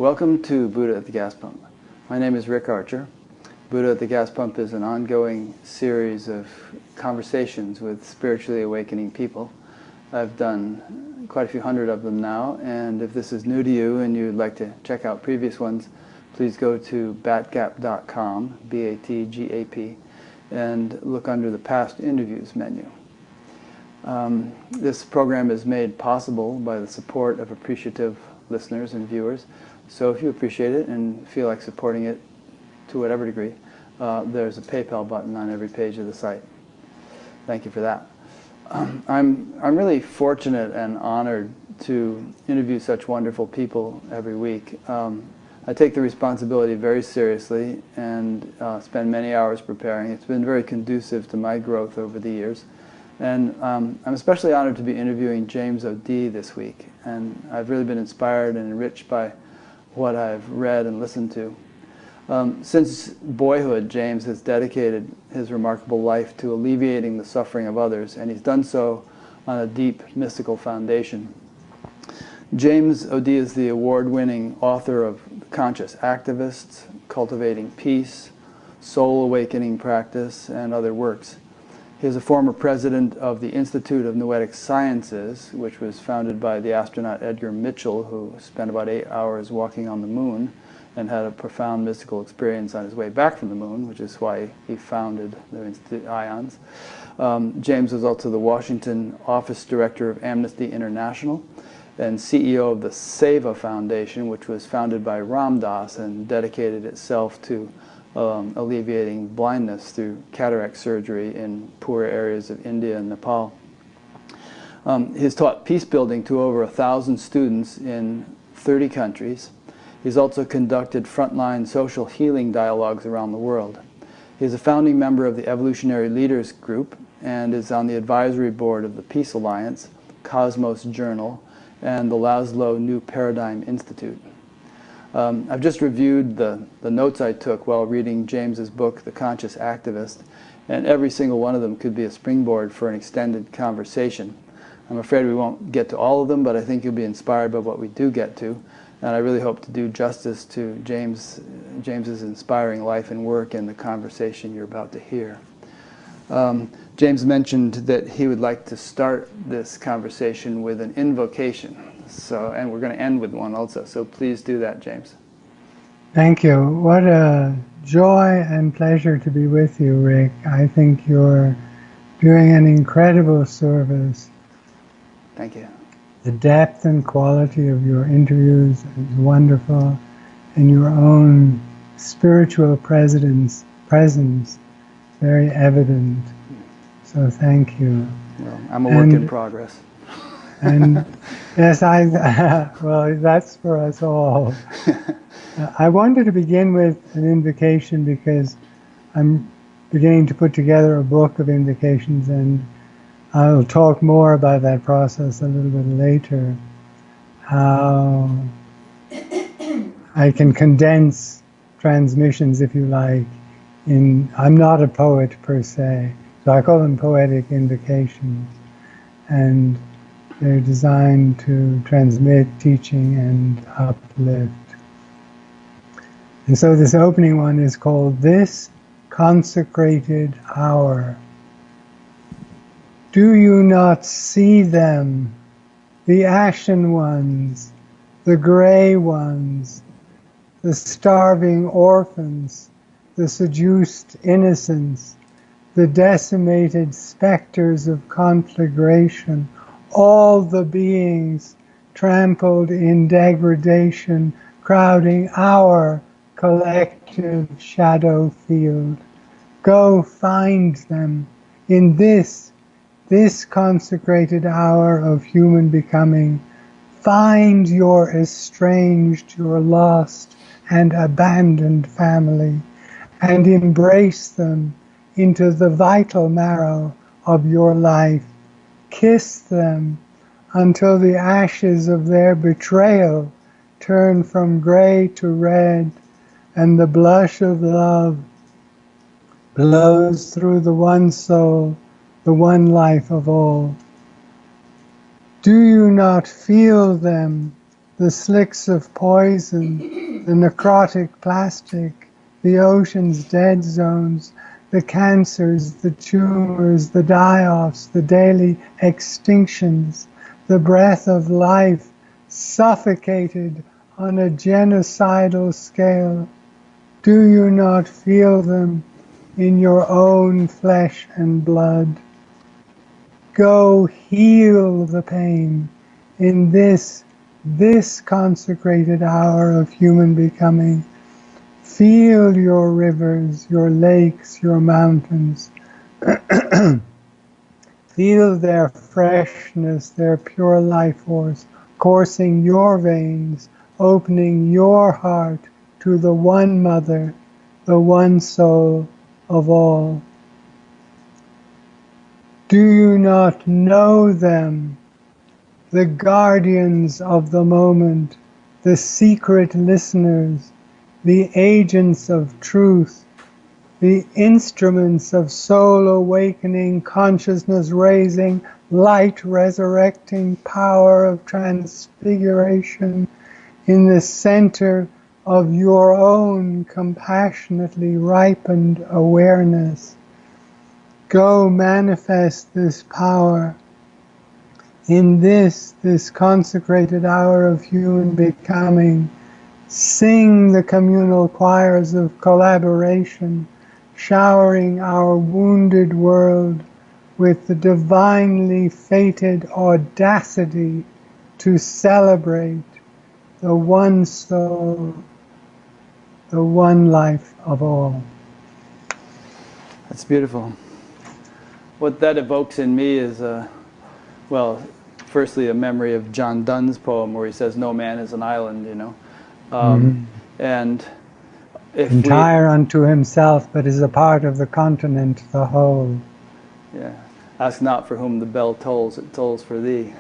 Welcome to Buddha at the Gas Pump. My name is Rick Archer. Buddha at the Gas Pump is an ongoing series of conversations with spiritually awakening people. I've done quite a few hundred of them now, and if this is new to you and you'd like to check out previous ones, please go to batgap.com, B-A-T-G-A-P, and look under the past interviews menu. This program is made possible by the support of appreciative listeners and viewers. So if you appreciate it and feel like supporting it to whatever degree, there's a PayPal button on every page of the site. Thank you for that. I'm really fortunate and honored to interview such wonderful people every week. I take the responsibility very seriously and spend many hours preparing. It's been very conducive to my growth over the years. And I'm especially honored to be interviewing James O'Dea this week. And I've really been inspired and enriched by what I've read and listened to. Since boyhood, James has dedicated his remarkable life to alleviating the suffering of others, and he's done so on a deep mystical foundation. James O'Dea is the award-winning author of Conscious Activists, Cultivating Peace, Soul Awakening Practice, and other works. He is a former president of the Institute of Noetic Sciences, which was founded by the astronaut Edgar Mitchell, who spent about 8 hours walking on the moon and had a profound mystical experience on his way back from the moon, which is why he founded the Institute IONS. James was also the Washington office director of Amnesty International and CEO of the Seva Foundation, which was founded by Ram Dass and dedicated itself to alleviating blindness through cataract surgery in poor areas of India and Nepal. He's taught peace building to over 1,000 students in 30 countries. He's also conducted frontline social healing dialogues around the world. He's a founding member of the Evolutionary Leaders Group and is on the advisory board of the Peace Alliance, Cosmos Journal, and the Laszlo New Paradigm Institute. I've just reviewed the notes I took while reading James's book, The Conscious Activist, and every single one of them could be a springboard for an extended conversation. I'm afraid we won't get to all of them, but I think you'll be inspired by what we do get to, and I really hope to do justice to James's inspiring life and work in the conversation you're about to hear. James mentioned that he would like to start this conversation with an invocation. And we're going to end with one also, so please do that, James. Thank you. What a joy and pleasure to be with you, Rick. I think you're doing an incredible service. Thank you. The depth and quality of your interviews is wonderful, and your own spiritual presence very evident. So thank you. Well, I'm a work in progress. And yes, well, that's for us all. I wanted to begin with an invocation because I'm beginning to put together a book of invocations, and I'll talk more about that process a little bit later. How I can condense transmissions, if you like, I'm not a poet per se, so I call them poetic invocations. And they're designed to transmit teaching and uplift. And so this opening one is called This Consecrated Hour. Do you not see them, the ashen ones, the gray ones, the starving orphans, the seduced innocents, the decimated specters of conflagration, all the beings trampled in degradation, crowding our collective shadow field? Go find them in this consecrated hour of human becoming. Find your estranged, your lost and abandoned family, and embrace them into the vital marrow of your life. Kiss them until the ashes of their betrayal turn from gray to red, and the blush of love blows through the one soul, the one life of all. Do you not feel them, the slicks of poison, the necrotic plastic, the ocean's dead zones, the cancers, the tumors, the die-offs, the daily extinctions, the breath of life suffocated on a genocidal scale. Do you not feel them in your own flesh and blood? Go heal the pain in this consecrated hour of human becoming. Feel your rivers, your lakes, your mountains. Feel their freshness, their pure life force, coursing your veins, opening your heart to the one mother, the one soul of all. Do you not know them, the guardians of the moment, the secret listeners, the agents of truth, the instruments of soul awakening, consciousness raising, light resurrecting, power of transfiguration in the center of your own compassionately ripened awareness? Go manifest this power in this consecrated hour of human becoming. Sing the communal choirs of collaboration, showering our wounded world with the divinely fated audacity to celebrate the one soul, the one life of all. That's beautiful. What that evokes in me is, well, firstly, a memory of John Donne's poem where he says, "No man is an island," you know. And if entire unto himself, but is a part of the continent, the whole. Yeah. Ask not for whom the bell tolls, it tolls for thee.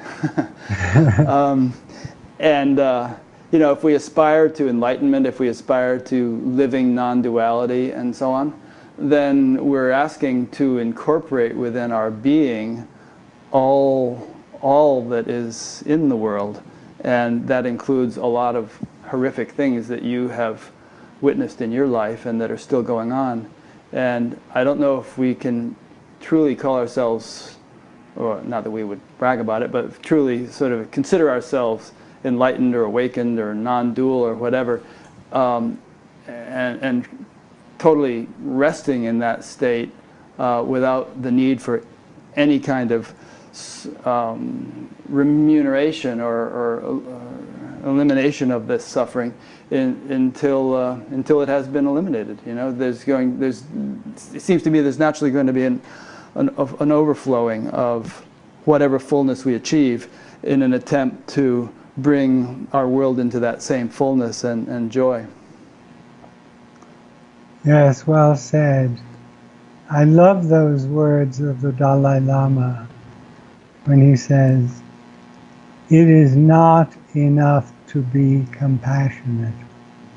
You know, if we aspire to enlightenment, if we aspire to living non-duality and so on, then we're asking to incorporate within our being all that is in the world. And that includes a lot of horrific things that you have witnessed in your life and that are still going on. And I don't know if we can truly call ourselves, or not that we would brag about it, but truly sort of consider ourselves enlightened or awakened or non-dual or whatever, and totally resting in that state without the need for any kind of remuneration or elimination of this suffering until it has been eliminated. You know, it seems to me there's naturally going to be an overflowing of whatever fullness we achieve in an attempt to bring our world into that same fullness and joy. Yes, well said. I love those words of the Dalai Lama when he says, "It is not enough to be compassionate."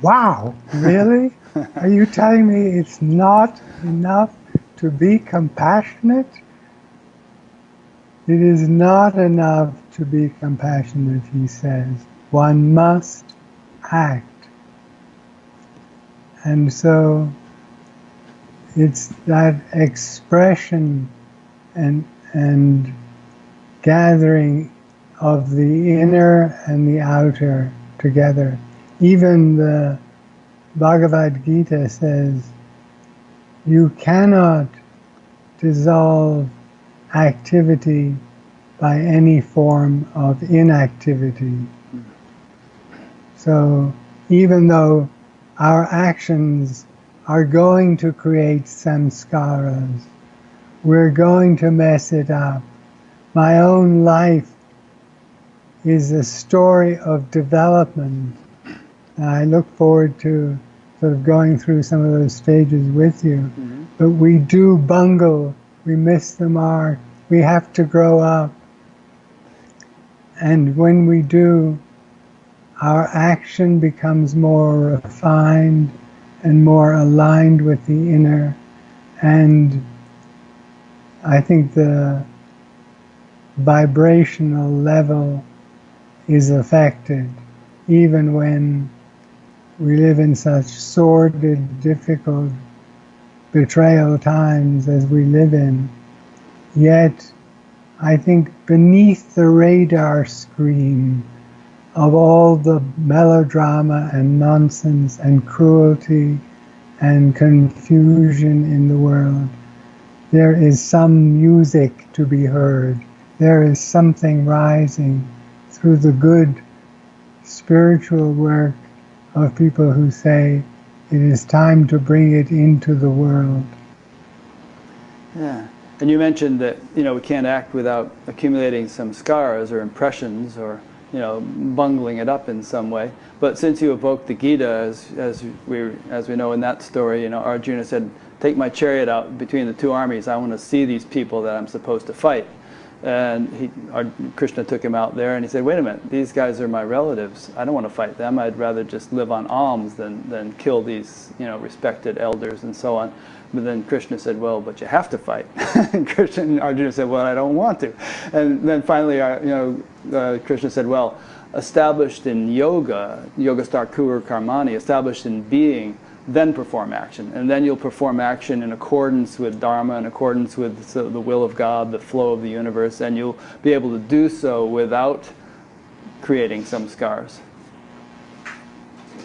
Wow, really? Are you telling me it's not enough to be compassionate? It is not enough to be compassionate, he says. One must act. And so it's that expression and gathering of the inner and the outer together. Even the Bhagavad Gita says, you cannot dissolve activity by any form of inactivity. So even though our actions are going to create samskaras, we're going to mess it up. My own life is a story of development. And I look forward to sort of going through some of those stages with you. Mm-hmm. But we do bungle, we miss the mark, we have to grow up. And when we do, our action becomes more refined and more aligned with the inner. And I think the vibrational level is affected. even when we live in such sordid, difficult, betrayal times as we live in. Yet, I think beneath the radar screen of all the melodrama and nonsense and cruelty and confusion in the world, there is some music to be heard. There is something rising through the good spiritual work of people who say it is time to bring it into the world. Yeah. And you mentioned that, we can't act without accumulating some scars or impressions or, bungling it up in some way. But since you evoked the Gita, as we know in that story, Arjuna said, "Take my chariot out between the two armies. I want to see these people that I'm supposed to fight." And Krishna took him out there and he said, "Wait a minute, these guys are my relatives. I don't want to fight them. I'd rather just live on alms than kill these, respected elders and so on." But then Krishna said, "Well, but you have to fight." And Arjuna said, "Well, I don't want to." And then finally, Krishna said, "Well, established in yoga start kur karmani, established in being, then perform action. And then you'll perform action in accordance with Dharma, in accordance with the will of God, the flow of the universe, and you'll be able to do so without creating some scars."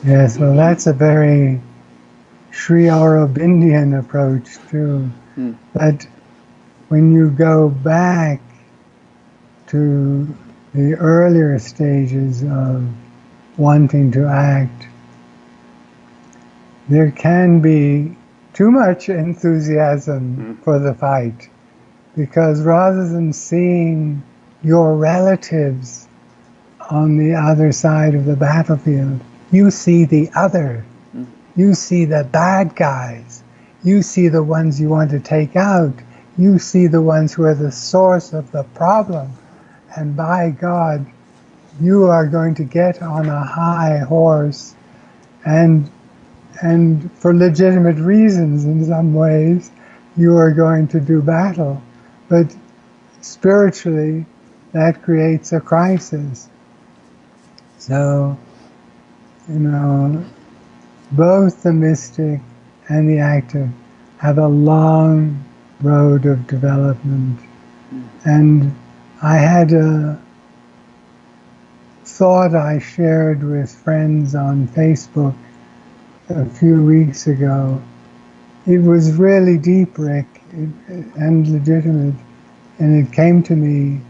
Yes, well, that's a very Sri Aurobindian approach too. But when you go back to the earlier stages of wanting to act, there can be too much enthusiasm for the fight, because rather than seeing your relatives on the other side of the battlefield, you see the other. You see the bad guys. You see the ones you want to take out. You see the ones who are the source of the problem. And by God, you are going to get on a high horse, and for legitimate reasons in some ways, you are going to do battle. But spiritually, that creates a crisis. So, both the mystic and the active have a long road of development. And I had a thought I shared with friends on Facebook a few weeks ago. It was really deep, Rick, and legitimate. And it came to me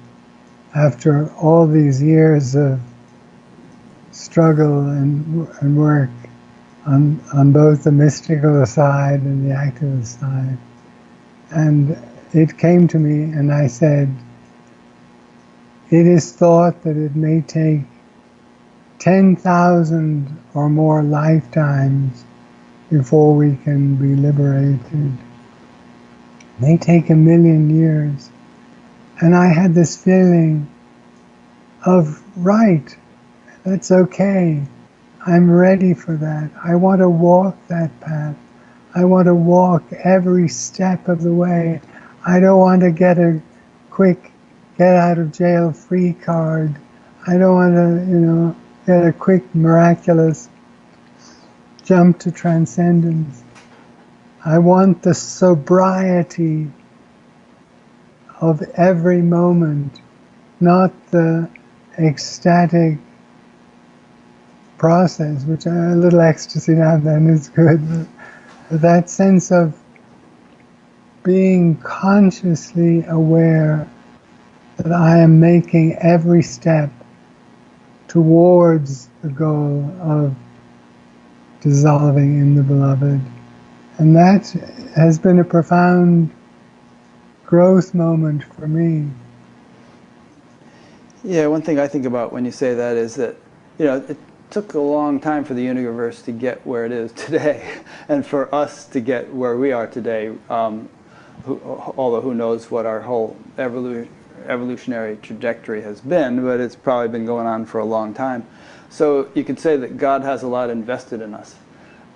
after all these years of struggle and work on both the mystical side and the activist side. And it came to me and I said, it is thought that it may take 10,000 or more lifetimes before we can be liberated. It may take 1,000,000 years. And I had this feeling of, right, that's okay. I'm ready for that. I want to walk that path. I want to walk every step of the way. I don't want to get a quick get out of jail free card. I don't want to, get a quick miraculous jump to transcendence. I want the sobriety of every moment, not the ecstatic process, which a little ecstasy now and then is good. But that sense of being consciously aware that I am making every step towards the goal of dissolving in the beloved. And that has been a profound growth moment for me. Yeah, one thing I think about when you say that is that, it took a long time for the universe to get where it is today, and for us to get where we are today, although who knows what our whole evolutionary trajectory has been, but it's probably been going on for a long time. So you could say that God has a lot invested in us.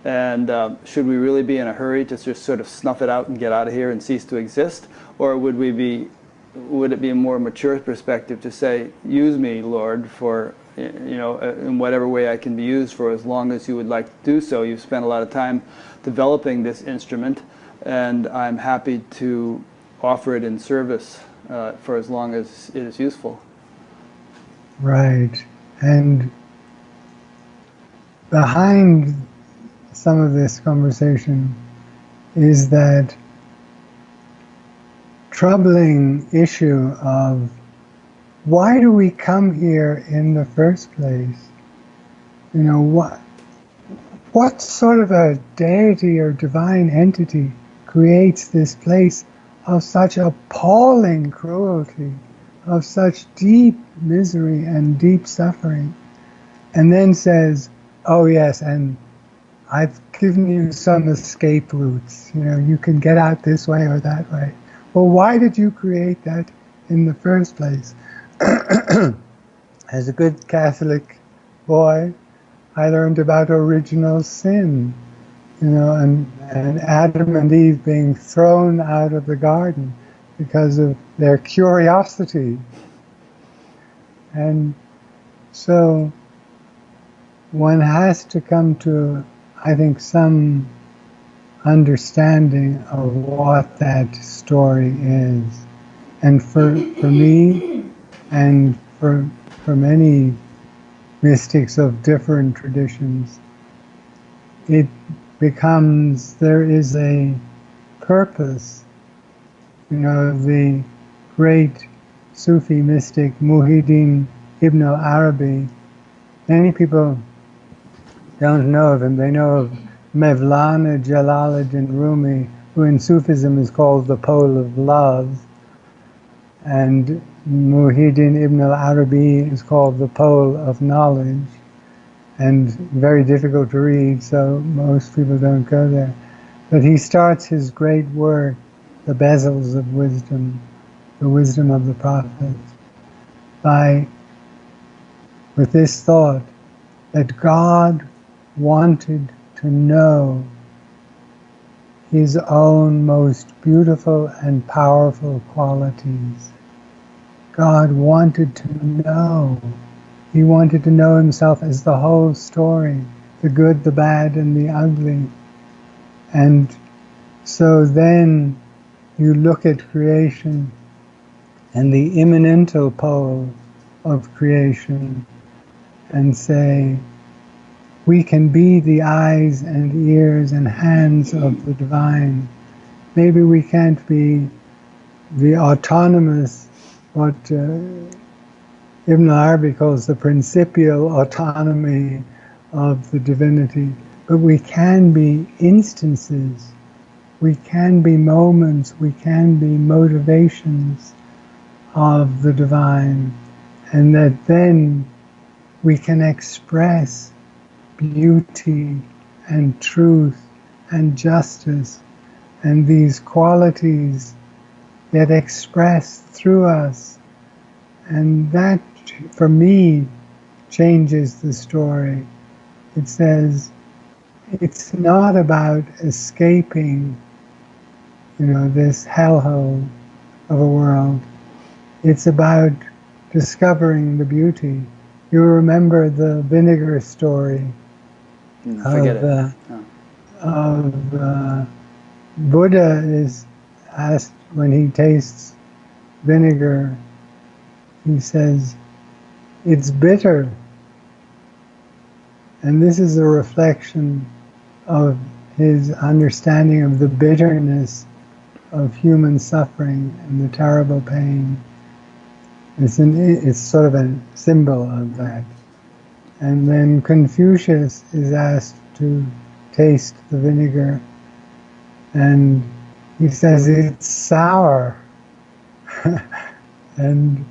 And should we really be in a hurry to just sort of snuff it out and get out of here and cease to exist? Or would it be a more mature perspective to say, use me, Lord, for in whatever way I can be used for as long as you would like to do so. You've spent a lot of time developing this instrument, and I'm happy to offer it in service for as long as it is useful. Right. And behind some of this conversation is that troubling issue of why do we come here in the first place? What sort of a deity or divine entity creates this place of such appalling cruelty, of such deep misery and deep suffering, and then says, oh yes, and I've given you some escape routes. You can get out this way or that way. Well, why did you create that in the first place? As a good Catholic boy, I learned about original sin, and Adam and Eve being thrown out of the garden because of their curiosity. And so one has to come to, I think, some understanding of what that story is. And for me, and for many mystics of different traditions, it becomes, there is a purpose. The great Sufi mystic Muhyiddin Ibn al-Arabi, many people don't know of him. They know of Mevlana Jalaluddin Rumi, who in Sufism is called the pole of love, and Muhyiddin Ibn al-Arabi is called the pole of knowledge, and very difficult to read, so most people don't go there. But he starts his great work, The Bezels of Wisdom, the wisdom of the prophets, with this thought that God wanted to know His own most beautiful and powerful qualities. God wanted to know. He wanted to know Himself as the whole story, the good, the bad, and the ugly. And so then you look at creation and the immanental pole of creation and say, we can be the eyes and ears and hands of the divine. Maybe we can't be the autonomous, what Ibn Arabi calls the principial autonomy of the divinity, but we can be instances, we can be moments, we can be motivations of the divine, and that then we can express beauty and truth and justice and these qualities that express through us. And that, for me, changes the story. It says, it's not about escaping, this hellhole of a world. It's about discovering the beauty. You remember the vinegar story of Buddha is asked when he tastes vinegar, he says, it's bitter. And this is a reflection of his understanding of the bitterness of human suffering and the terrible pain. It's sort of a symbol of that. And then Confucius is asked to taste the vinegar, and he says it's sour. And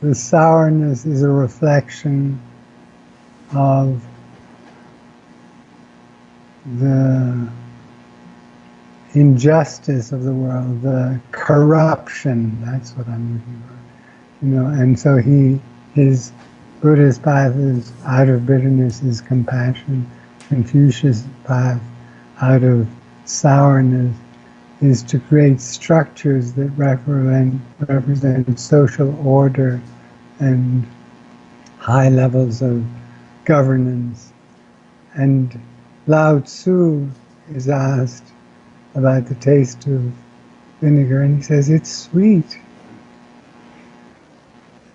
the sourness is a reflection of the injustice of the world, the corruption, that's what I'm looking for. And so his Buddha's path is out of bitterness is compassion. Confucius' path out of sourness is to create structures that represent social order and high levels of governance. And Lao Tzu is asked about the taste of vinegar, and he says, it's sweet.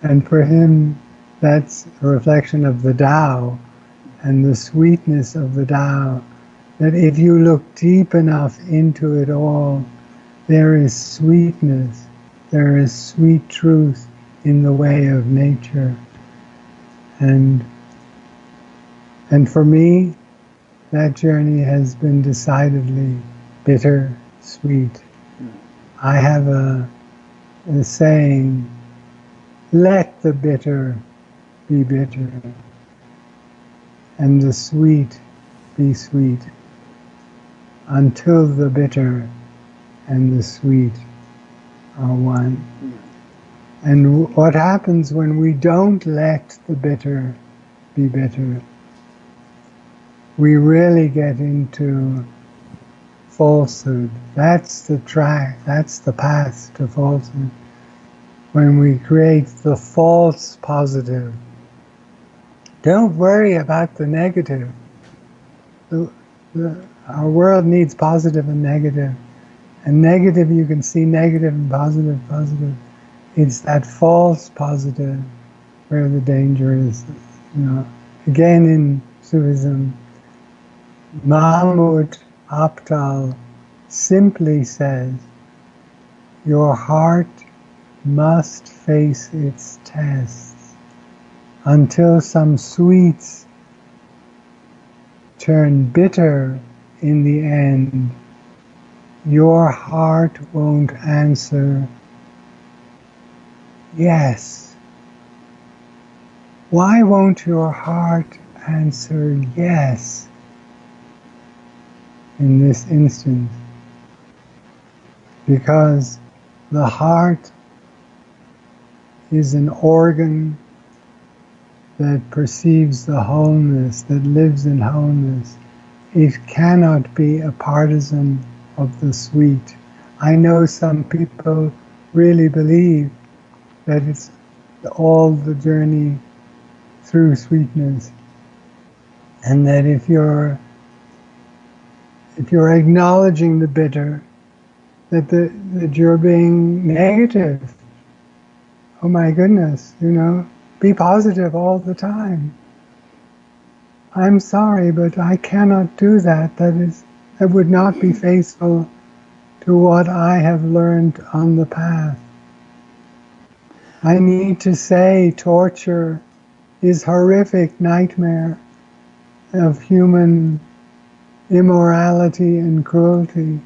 And for him, that's a reflection of the Tao and the sweetness of the Tao, that if you look deep enough into it all, there is sweetness, there is sweet truth in the way of nature. And for me, that journey has been decidedly bitter sweet. I have a saying, let the bitter be bitter, and the sweet be sweet, until the bitter and the sweet are one. And what happens when we don't let the bitter be bitter? We really get into falsehood. That's the track, that's the path to falsehood. When we create the false positive. Don't worry about the negative. Our world needs positive and negative. And negative, you can see negative and positive, positive. It's that false positive where the danger is. You know, again in Sufism, Mahmud Abdal simply says, your heart must face its tests until some sweets turn bitter in the end. Your heart won't answer yes. Why won't your heart answer yes in this instance? Because the heart is an organ that perceives the wholeness, that lives in wholeness. It cannot be a partisan of the sweet. I know some people really believe that it's all the journey through sweetness, and that if you're acknowledging the bitter, that you're being negative. Oh my goodness, you know, be positive all the time. I'm sorry, but I cannot do that. That would not be faithful to what I have learned on the path. I need to say torture is horrific nightmare of human immorality and cruelty.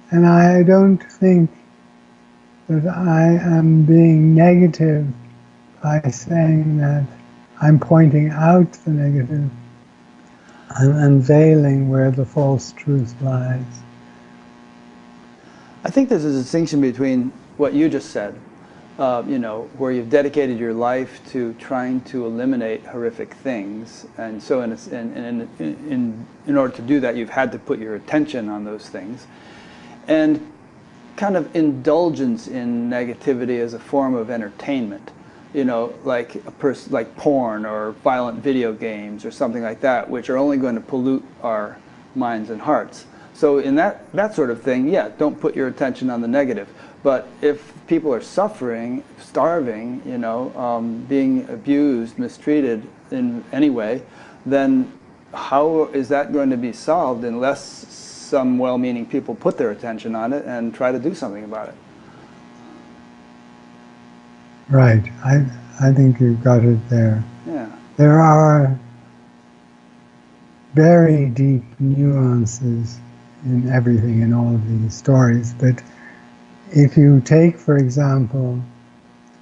And I don't think that I am being negative by saying that. I'm pointing out the negative. I'm unveiling where the false truth lies. I think there's a distinction between what you just said, you know, where you've dedicated your life to trying to eliminate horrific things, and so in order to do that, you've had to put your attention on those things, and kind of indulgence in negativity as a form of entertainment, you know, like like porn or violent video games or something like that, which are only going to pollute our minds and hearts. So in that sort of thing, yeah, don't put your attention on the negative. But if people are suffering, starving, you know, being abused, mistreated in any way, then how is that going to be solved unless some well-meaning people put their attention on it and try to do something about it? Right. I think you've got it there. Yeah. There are very deep nuances in everything in all of these stories, but if you take, for example,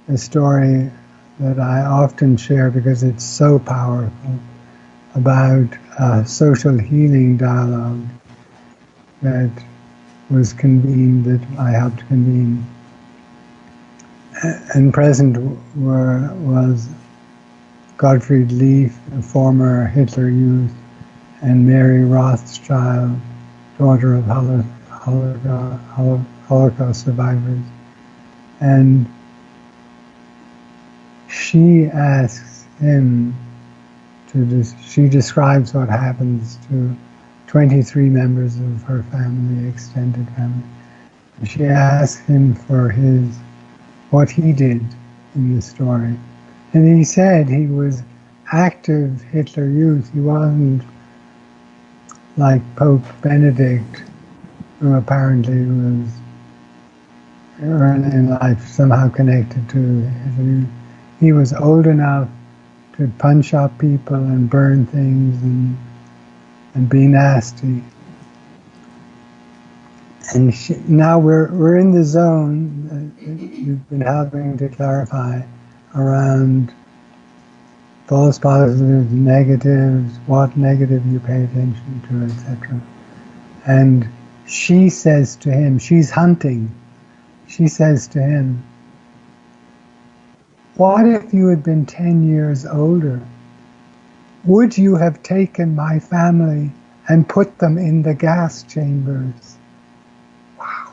a story that I often share because it's so powerful about a social healing dialogue that was convened, that I helped convene, and present was Gottfried Leaf, a former Hitler Youth, and Mary Rothschild, daughter of Holocaust survivors. And she asks him she describes what happens to 23 members of her family, extended family. And she asks him for what he did in the story. And he said he was active Hitler Youth. He wasn't like Pope Benedict, who apparently was early in life somehow connected to Hitler Youth. He was old enough to punch up people and burn things and be nasty. And now we're in the zone that you've been helping to clarify around false positives, negatives, what negative you pay attention to, etc. And she says to him, she's hunting, she says to him, what if you had been 10 years older? Would you have taken my family and put them in the gas chambers? Wow.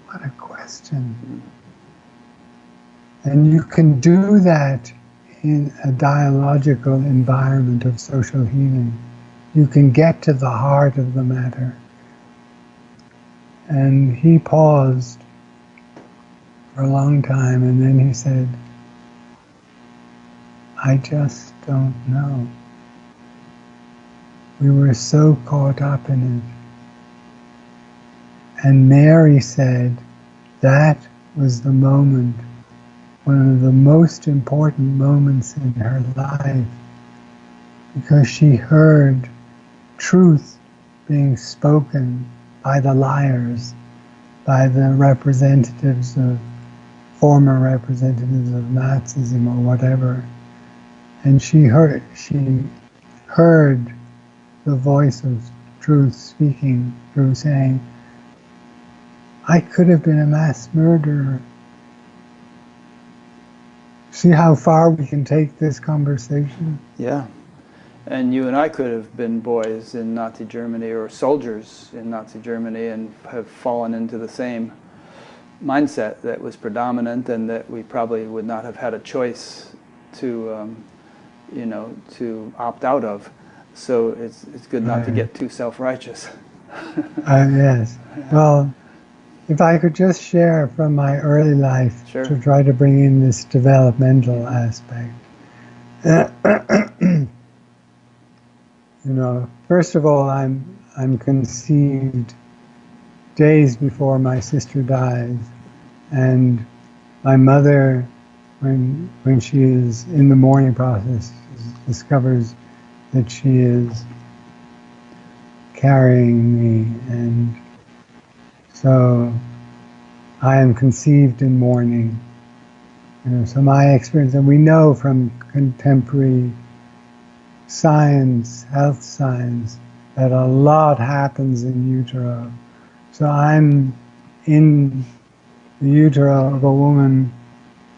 What a question. And you can do that in a dialogical environment of social healing. You can get to the heart of the matter. And he paused for a long time, and then he said, I just don't know. We were so caught up in it. And Mary said that was the moment, one of the most important moments in her life, because she heard truth being spoken by the liars, by the representatives of former representatives of Nazism or whatever, and she heard the voice of truth speaking through saying, I could have been a mass murderer. See how far we can take this conversation? Yeah. And you and I could have been boys in Nazi Germany or soldiers in Nazi Germany and have fallen into the same mindset that was predominant, and that we probably would not have had a choice to, to opt out of. So it's good not to get too self-righteous. Yes. Well, if I could just share from my early life Sure. to try to bring in this developmental aspect. First of all, I'm conceived days before my sister dies, and my mother, when she is in the mourning process, discovers that she is carrying me, and so I am conceived in mourning. So my experience, and we know from contemporary science, health science, that a lot happens in utero. So I'm in the utero of a woman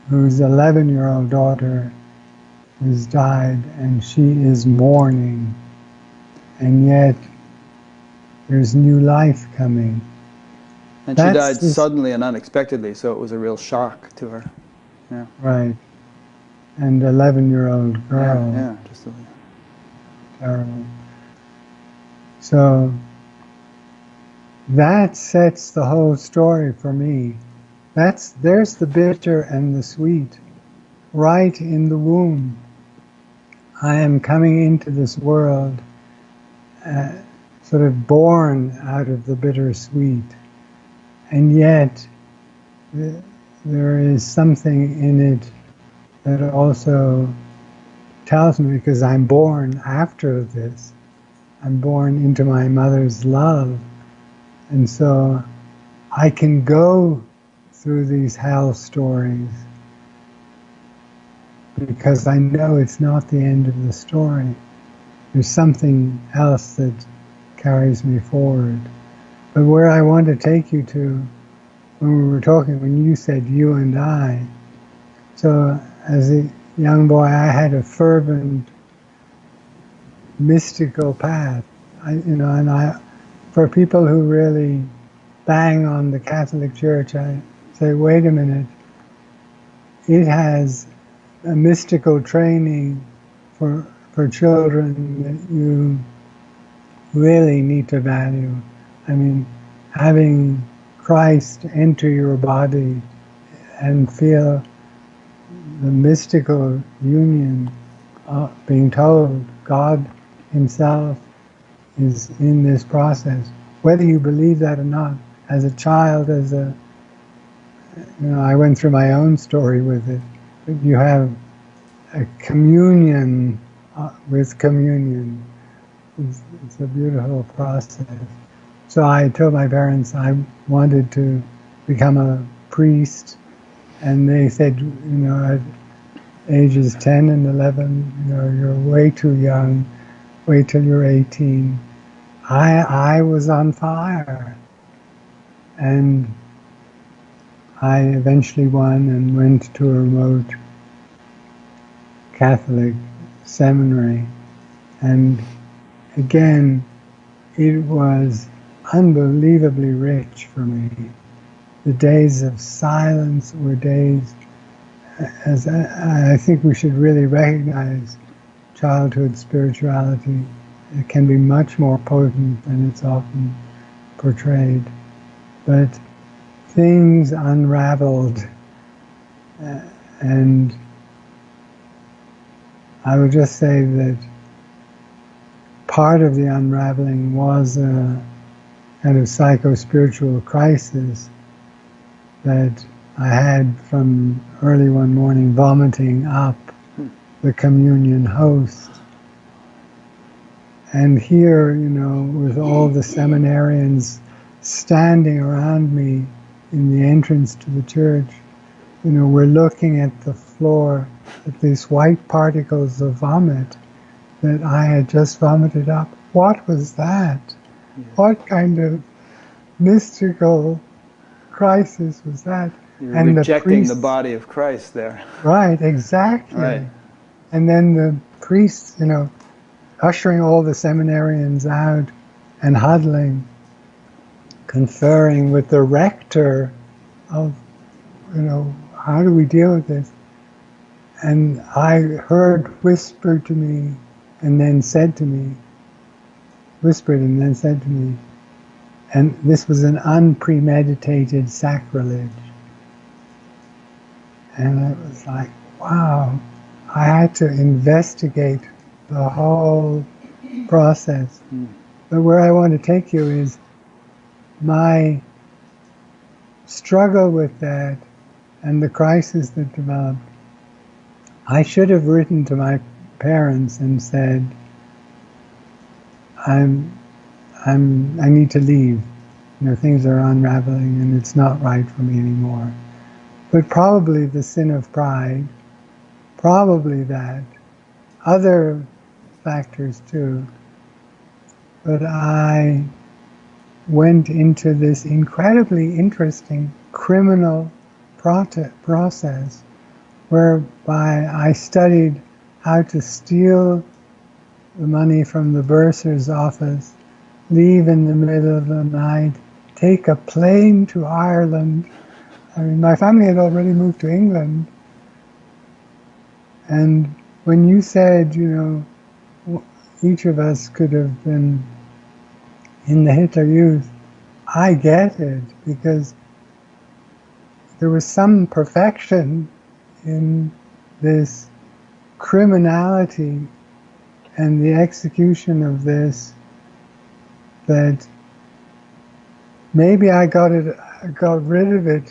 whose 11-year-old daughter has died, and she is mourning, and yet there's new life coming. And she died suddenly and unexpectedly, so it was a real shock to her. Yeah. Right. And 11-year-old girl. Yeah, just a terrible. So that sets the whole story for me. There's the bitter and the sweet, right in the womb. I am coming into this world sort of born out of the bittersweet. And yet there is something in it that also tells me, because I'm born after this, I'm born into my mother's love, and so I can go through these hell stories because I know it's not the end of the story. There's something else that carries me forward. But where I want to take you to, when we were talking, when you said you and I, so as a young boy, I had a fervent, mystical path. For people who really bang on the Catholic Church, I say, wait a minute, it has a mystical training for children that you really need to value. I mean, having Christ enter your body and feel the mystical union, being told God Himself is in this process, whether you believe that or not. As a child, I went through my own story with it. But you have a communion with communion. It's a beautiful process. So I told my parents I wanted to become a priest, and they said, at ages 10 and 11, you're way too young. Wait till you're 18. I was on fire, and I eventually won and went to a remote Catholic seminary, and again, it was unbelievably rich for me. The days of silence were days, as I think we should really recognize childhood spirituality. It can be much more potent than it's often portrayed. But things unraveled, and I would just say that part of the unraveling was a kind of psycho-spiritual crisis that I had from early one morning, vomiting up the communion host. And here, with all the seminarians standing around me in the entrance to the church, we're looking at the floor at these white particles of vomit that I had just vomited up. What was that? Yeah. What kind of mystical crisis was that? You're rejecting the body of Christ there. Right, exactly. Right. And then the priests, ushering all the seminarians out and huddling, conferring with the rector of, how do we deal with this? And I heard whispered to me and then said to me, and this was an unpremeditated sacrilege. And it was like, wow, I had to investigate the whole process. But where I want to take you is my struggle with that and the crisis that developed. I should have written to my parents and said, I need to leave. Things are unraveling and it's not right for me anymore. But probably the sin of pride, probably that, other factors too. But I went into this incredibly interesting criminal process whereby I studied how to steal the money from the bursar's office, leave in the middle of the night, take a plane to Ireland. I mean, my family had already moved to England. And when you said, each of us could have been in the Hitler Youth, I get it, because there was some perfection in this criminality and the execution of this that maybe I got rid of it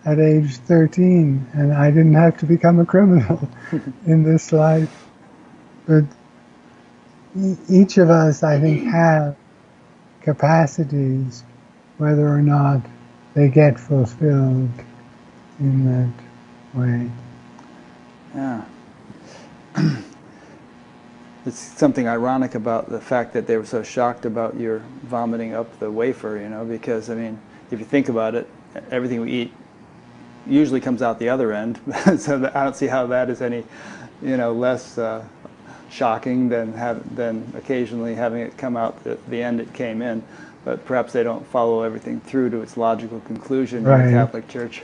at age 13 and I didn't have to become a criminal in this life. But each of us, I think, have capacities, whether or not they get fulfilled in that way. Yeah. It's something ironic about the fact that they were so shocked about your vomiting up the wafer, because, I mean, if you think about it, everything we eat usually comes out the other end. So I don't see how that is any, less shocking than occasionally having it come out the end it came in. But perhaps they don't follow everything through to its logical conclusion in the Catholic Church.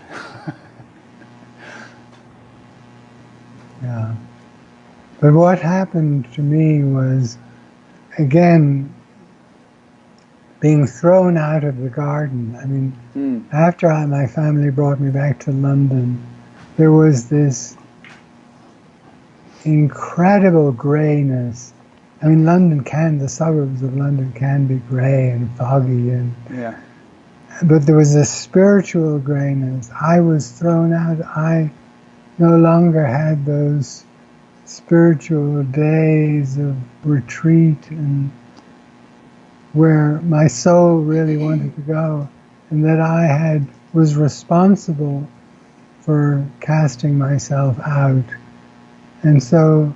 Yeah. But what happened to me was, again, being thrown out of the garden. I mean, after my family brought me back to London, there was this incredible grayness. I mean, the suburbs of London can be grey and foggy, but there was a spiritual grayness. I was thrown out. I no longer had those spiritual days of retreat and where my soul really wanted to go, and that I was responsible for casting myself out. And so,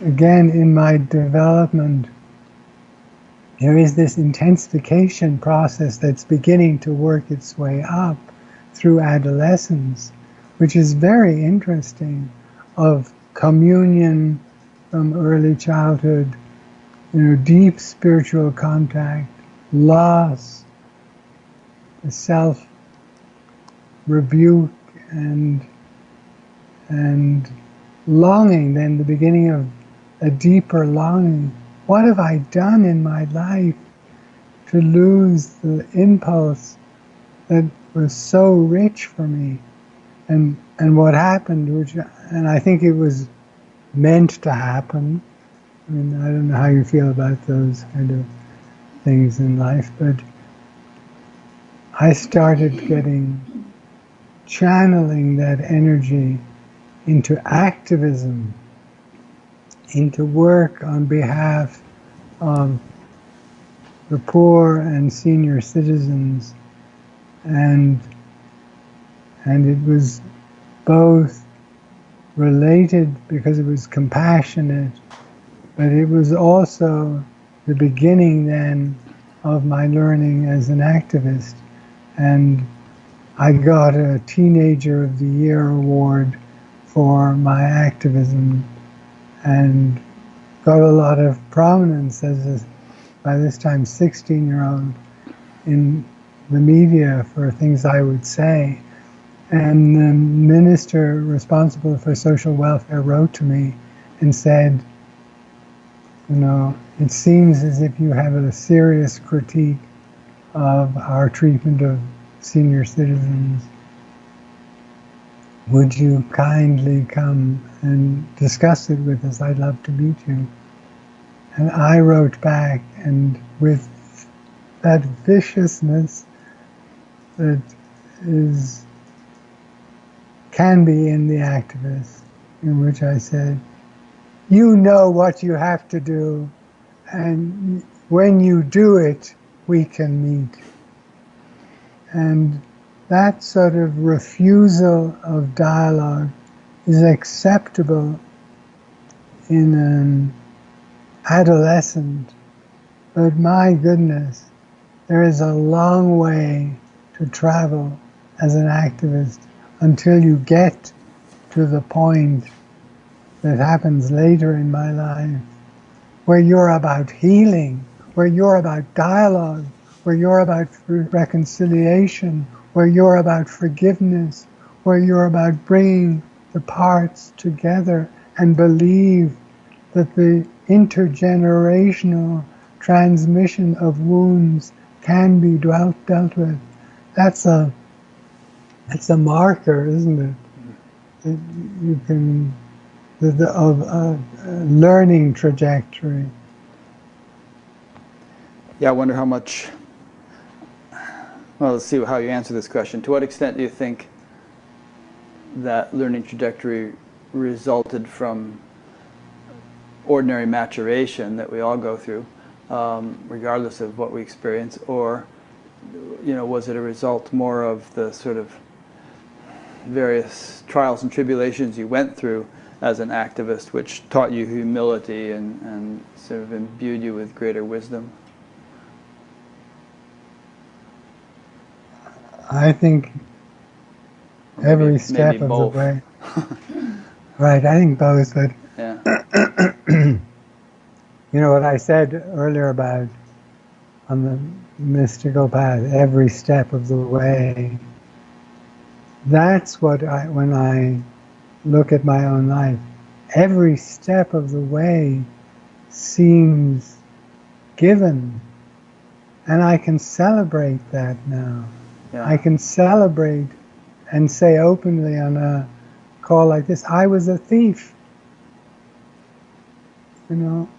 again, in my development, there is this intensification process that's beginning to work its way up through adolescence, which is very interesting, of communion from early childhood, deep spiritual contact, loss, self-rebuke, and longing, then the beginning of a deeper longing. What have I done in my life to lose the impulse that was so rich for me? And what happened, and I think it was meant to happen. I mean, I don't know how you feel about those kind of things in life, but I started channeling that energy into activism, into work on behalf of the poor and senior citizens, and it was both related because it was compassionate, but it was also the beginning then of my learning as an activist. And I got a Teenager of the Year award for my activism and got a lot of prominence as a, by this time, 16-year-old in the media for things I would say. And the minister responsible for social welfare wrote to me and said, it seems as if you have a serious critique of our treatment of senior citizens. Would you kindly come and discuss it with us? I'd love to meet you. And I wrote back, and with that viciousness that can be in the activist, in which I said, you know what you have to do, and when you do it, we can meet. And that sort of refusal of dialogue is acceptable in an adolescent, but my goodness, there is a long way to travel as an activist until you get to the point that happens later in my life, where you're about healing, where you're about dialogue, where you're about reconciliation, where you're about forgiveness, where you're about bringing the parts together and believe that the intergenerational transmission of wounds can be dealt with. That's a marker, isn't it? That you can of a learning trajectory. Yeah, I wonder how much. Well, let's see how you answer this question. To what extent do you think that learning trajectory resulted from ordinary maturation that we all go through, regardless of what we experience, or was it a result more of the sort of various trials and tribulations you went through as an activist, which taught you humility and sort of imbued you with greater wisdom? I think every step of the way. Right, I think both, but yeah. What I said earlier about on the mystical path, every step of the way, that's what when I look at my own life, every step of the way seems given. And I can celebrate that now. Yeah. I can celebrate and say openly on a call like this, I was a thief. You know,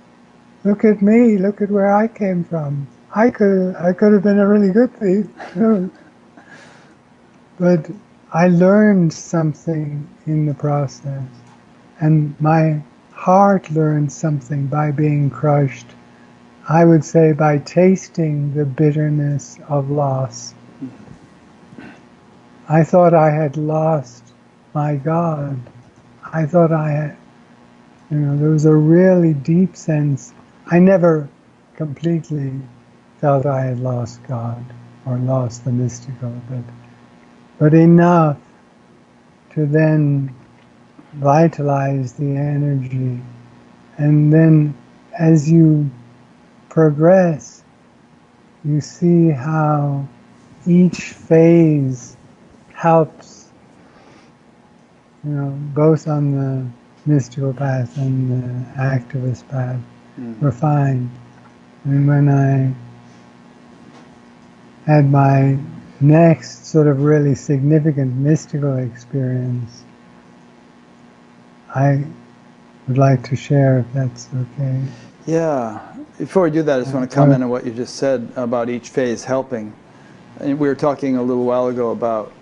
look at me, look at where I came from. I could have been a really good thief. But I learned something in the process. And my heart learned something by being crushed. I would say by tasting the bitterness of loss. I thought I had lost my God. I thought I had, there was a really deep sense. I never completely felt I had lost God or lost the mystical, but enough to then vitalize the energy. And then as you progress, you see how each phase helps, both on the mystical path and the activist path, refine. And when I had my next sort of really significant mystical experience, I would like to share, if that's okay. Yeah. Before we do that, I just want to comment on what you just said about each phase helping. And we were talking a little while ago about,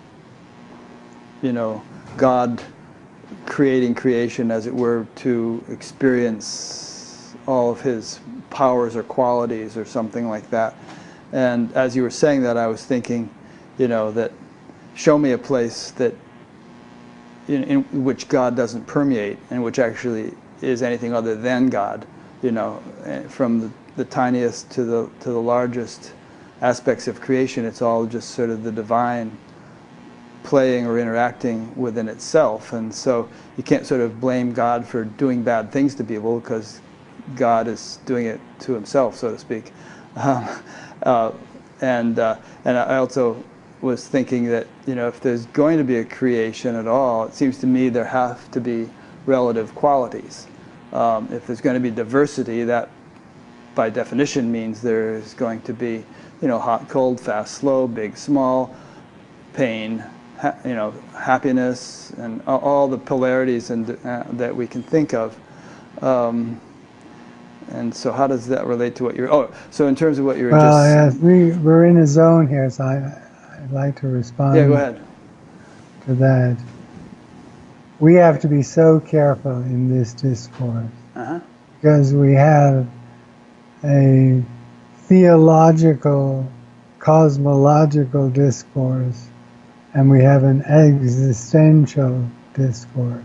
God creating creation, as it were, to experience all of his powers or qualities or something like that. And as you were saying that, I was thinking, that show me a place that in which God doesn't permeate, and which actually is anything other than God, from the tiniest to the largest aspects of creation. It's all just sort of the divine playing or interacting within itself. And so you can't sort of blame God for doing bad things to people, because God is doing it to himself, so to speak. And I also was thinking that, if there's going to be a creation at all, it seems to me there have to be relative qualities. If there's going to be diversity, that by definition means there's going to be, hot, cold, fast, slow, big, small, pain, happiness, and all the polarities that we can think of. And so how does that relate to what you're... so in terms of what you were just... Well, yes, we're in a zone here, so I'd like to respond. Yeah, go ahead. To that. We have to be so careful in this discourse, because we have a theological, cosmological discourse, and we have an existential discourse.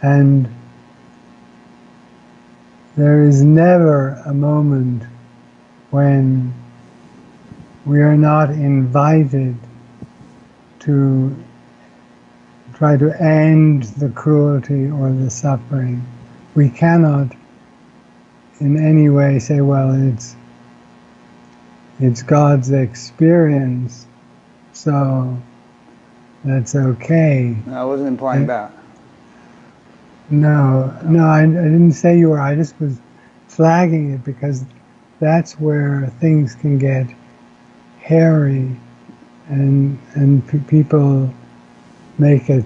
And there is never a moment when we are not invited to try to end the cruelty or the suffering. We cannot in any way say, well, it's God's experience, so that's okay. No, I wasn't implying that. No, I didn't say you were. I just was flagging it because that's where things can get hairy, and people make a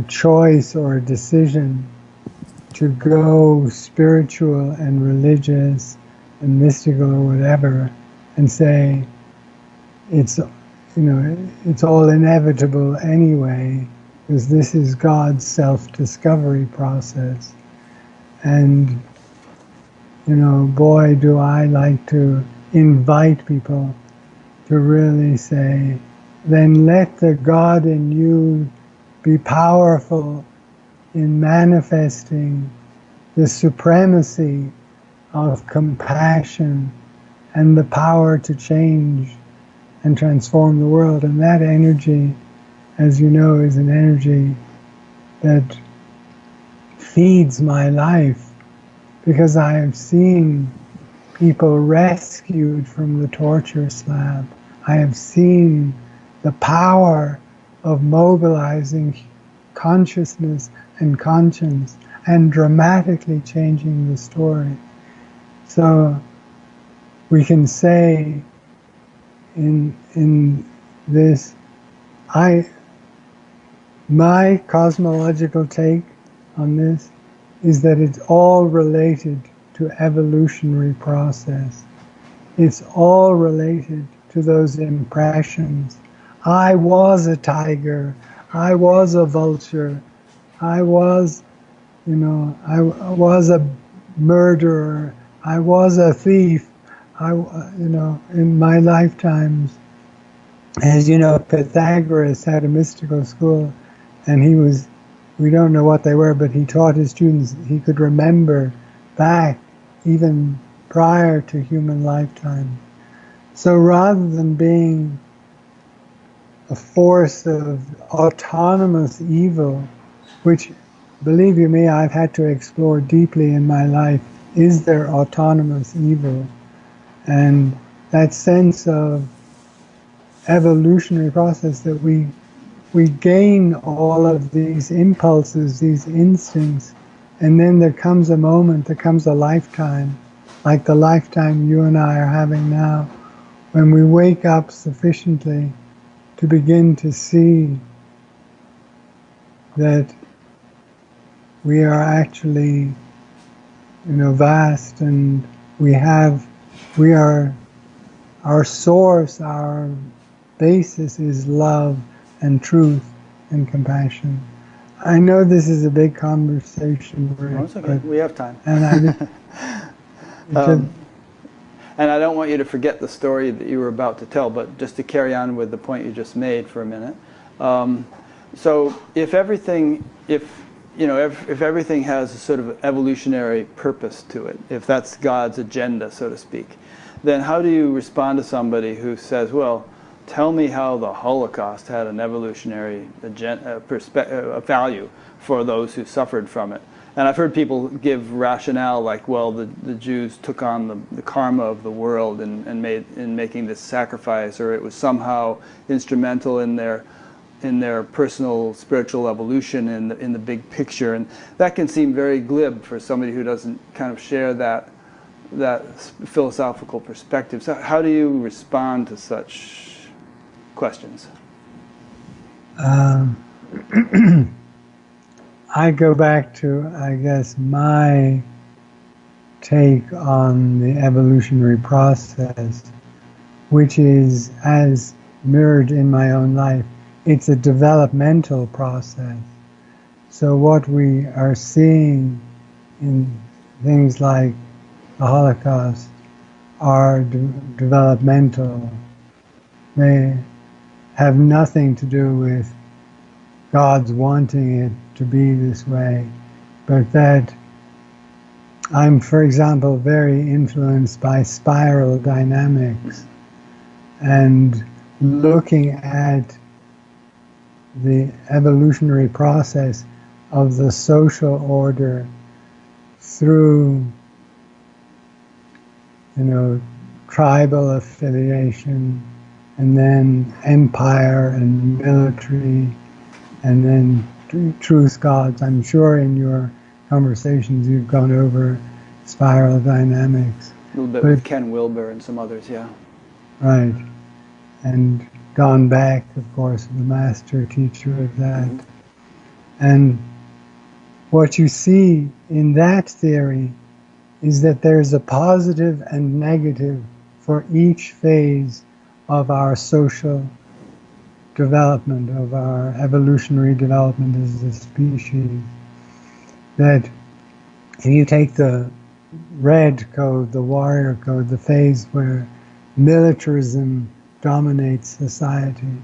choice or a decision to go spiritual and religious and mystical or whatever, and say it's all inevitable anyway, because this is God's self-discovery process. And boy, do I like to invite people to really say, then let the God in you be powerful in manifesting the supremacy of compassion and the power to change and transform the world. And that energy, as you know, is an energy that feeds my life, because I have seen people rescued from the torture slab. I have seen the power of mobilizing consciousness and conscience and dramatically changing the story. So we can say in this, my cosmological take on this is that it's all related to evolutionary process. It's all related to those impressions. I was a tiger. I was a vulture. I was, I was a murderer. I was a thief. In my lifetimes. As you know, Pythagoras had a mystical school, and we don't know what they were, but he taught his students he could remember back even prior to human lifetime. So rather than being a force of autonomous evil, which, believe you me, I've had to explore deeply in my life, is there autonomous evil? And that sense of evolutionary process that we gain all of these impulses, these instincts, and then there comes a moment, there comes a lifetime, like the lifetime you and I are having now, when we wake up sufficiently to begin to see that we are actually, vast, and our source, our basis is love and truth and compassion. I know this is a big conversation, Rick, it's okay. We have time. And and I don't want you to forget the story that you were about to tell, but just to carry on with the point you just made for a minute. So if everything has a sort of evolutionary purpose to it, if that's God's agenda, so to speak, then how do you respond to somebody who says, well, tell me how the Holocaust had an evolutionary value for those who suffered from it? And I've heard people give rationale like, well, the Jews took on the karma of the world in making this sacrifice, or it was somehow instrumental in their personal spiritual evolution in the big picture. And that can seem very glib for somebody who doesn't kind of share that philosophical perspective. So how do you respond to such questions? I go back to, I guess, my take on the evolutionary process, which is, as mirrored in my own life, it's a developmental process. So what we are seeing in things like the Holocaust are developmental. They have nothing to do with God's wanting it to be this way, but that I'm, for example, very influenced by spiral dynamics and looking at the evolutionary process of the social order through, tribal affiliation, and then empire and military, and then truth gods. I'm sure in your conversations you've gone over spiral dynamics. A little bit with Ken Wilber and some others, yeah. Right. And Don Beck, of course, the master teacher of that. Mm-hmm. And what you see in that theory is that there's a positive and negative for each phase of our social development, of our evolutionary development as a species. That if you take the red code, the warrior code, the phase where militarism dominates society,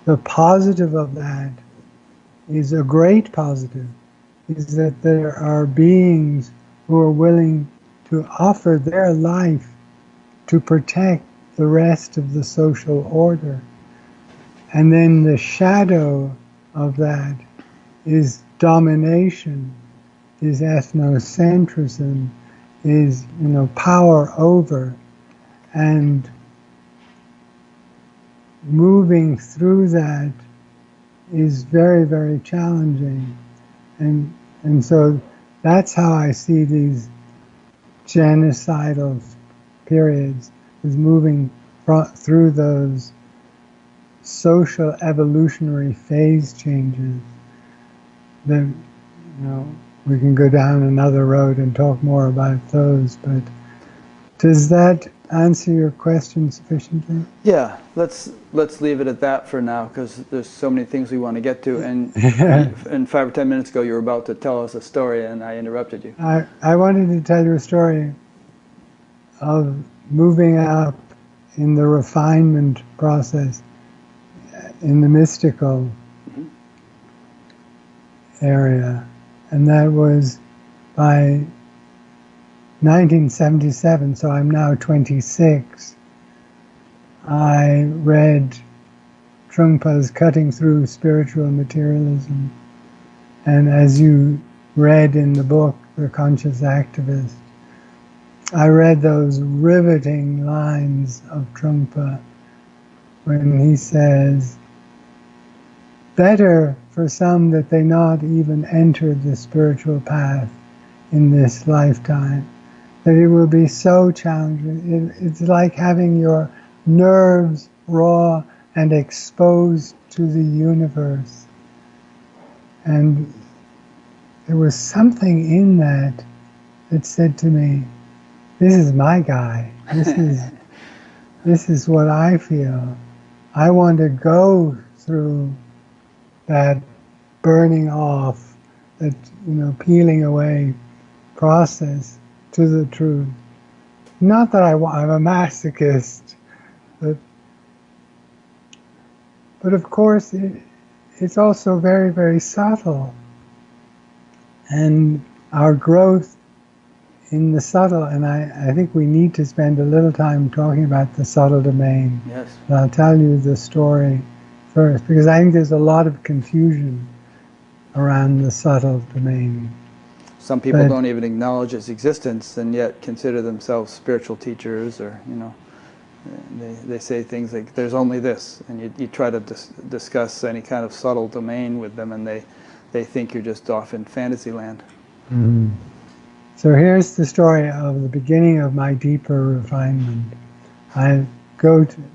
the positive of that is a great positive, is that there are beings who are willing to offer their life to protect the rest of the social order. And then the shadow of that is domination, is ethnocentrism, is, power over. And moving through that is very, very challenging. And so that's how I see these genocidal periods, is moving through those social evolutionary phase changes. That, we can go down another road and talk more about those, but does that answer your question sufficiently? Yeah, let's leave it at that for now, because there's so many things we want to get to. And 5 or 10 minutes ago, you were about to tell us a story, and I interrupted you. I wanted to tell you a story of moving up in the refinement process in the mystical area, and that was by 1977, so I'm now 26. I read Trungpa's Cutting Through Spiritual Materialism, and as you read in the book, The Conscious Activist, I read those riveting lines of Trungpa when he says, "Better for some that they not even entered the spiritual path in this lifetime, that it will be so challenging. It's like having your nerves raw and exposed to the universe." And there was something in that that said to me, this is my guy. This is what I feel. I want to go through that burning off, that peeling away process to the truth. Not that I'm a masochist, but of course it's also very, very subtle. And our growth in the subtle, and I think we need to spend a little time talking about the subtle domain. Yes. And I'll tell you the story first, because I think there's a lot of confusion around the subtle domain. Some people don't even acknowledge its existence, and yet consider themselves spiritual teachers, or they say things like, "There's only this," and you try to discuss any kind of subtle domain with them, and they think you're just off in fantasy land. Mm-hmm. So here's the story of the beginning of my deeper refinement.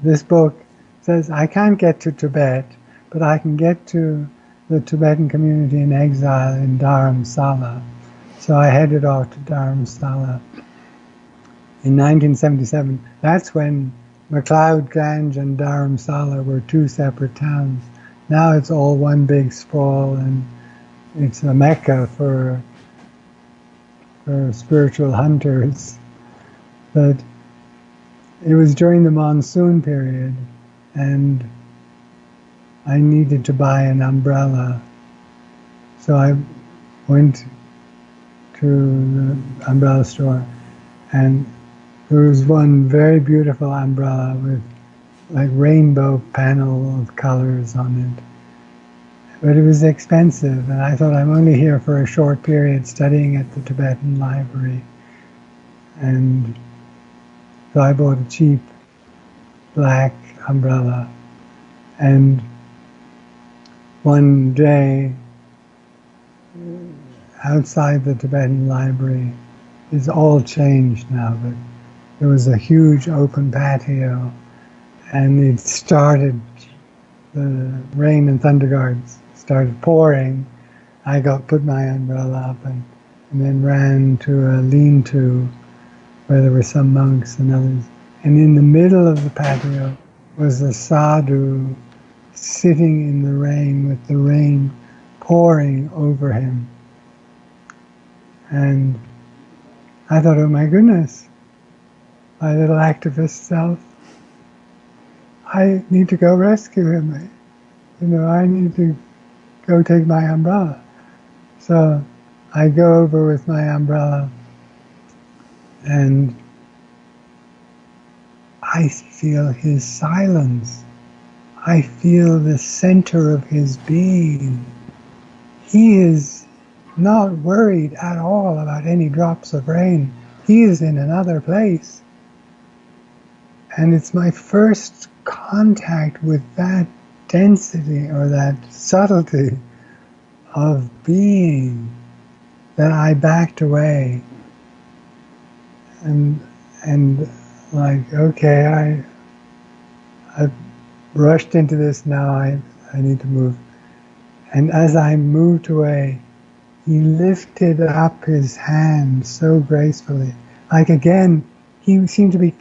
This book says I can't get to Tibet, but I can get to the Tibetan community in exile in Dharamsala. So I headed off to Dharamsala in 1977. That's when MacLeod Ganj and Dharamsala were two separate towns. Now it's all one big sprawl, and it's a mecca for spiritual hunters. But it was during the monsoon period, and I needed to buy an umbrella. So I went to the umbrella store, and there was one very beautiful umbrella with like rainbow panel of colors on it. But it was expensive, and I thought, I'm only here for a short period studying at the Tibetan library. And so I bought a cheap black umbrella. And one day, outside the Tibetan library, it's all changed now, but there was a huge open patio, and it started, the rain and thunder guards started pouring. I put my umbrella up and then ran to a lean-to where there were some monks and others. And in the middle of the patio was a sadhu sitting in the rain with the rain pouring over him. And I thought, oh my goodness, my little activist self, I need to go rescue him. I need to go take my umbrella. So I go over with my umbrella, and I feel his silence. I feel the center of his being. He is not worried at all about any drops of rain. He is in another place. And it's my first contact with that density or that subtlety of being. that I backed away and like, okay, I rushed into this now, I need to move. And as I moved away, he lifted up his hand so gracefully. Like again, he seemed to be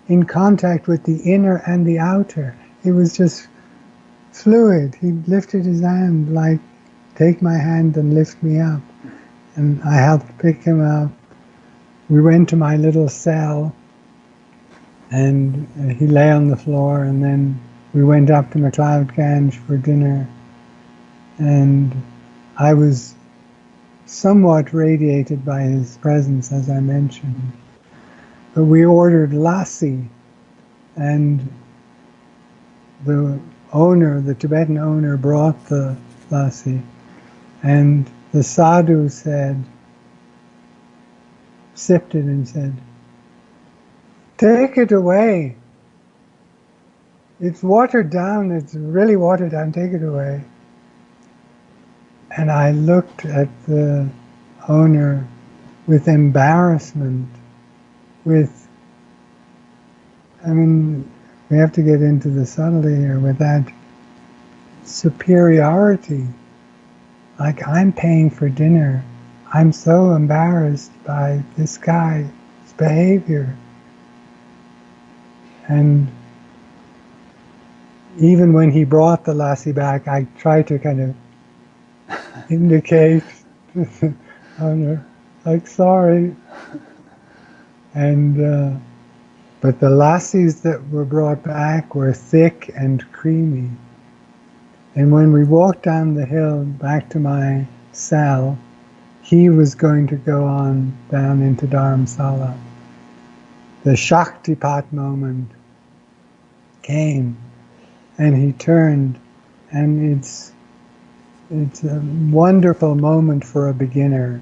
in contact with the inner and the outer. It was just fluid. He lifted his hand like, take my hand and lift me up. And I helped pick him up. We went to my little cell, and he lay on the floor, and then we went up to MacLeod Ganj for dinner. And I was somewhat radiated by his presence, as I mentioned. But we ordered lassi, and the owner, the Tibetan owner, brought the lassi, and the sadhu said, sipped it and said, take it away. It's watered down, it's really watered down, take it away. And I looked at the owner with embarrassment, with, I mean, we have to get into the subtlety here, with that superiority. Like, I'm paying for dinner. I'm so embarrassed by this guy's behavior. And even when he brought the lassi back, I tried to kind of indicate, like, sorry. And but the lassis that were brought back were thick and creamy. And when we walked down the hill back to my cell, he was going to go on down into Dharamsala. The Shaktipat moment came, and he turned, and it's a wonderful moment for a beginner.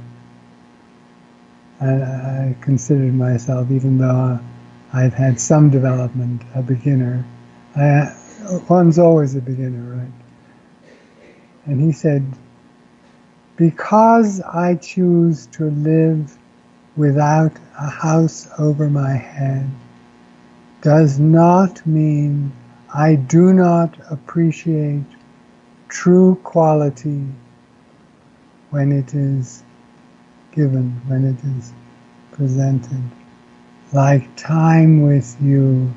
I considered myself, even though I've had some development, a beginner. One's always a beginner, right? And he said, because I choose to live without a house over my head does not mean I do not appreciate true quality when it is given, when it is presented. Like time with you,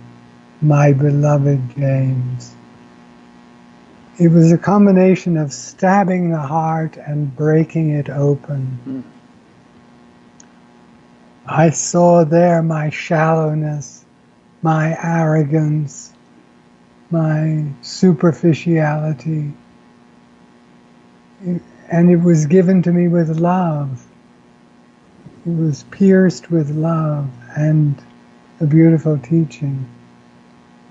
my beloved James. It was a combination of stabbing the heart and breaking it open. I saw there my shallowness, my arrogance, my superficiality. And it was given to me with love. It was pierced with love and a beautiful teaching.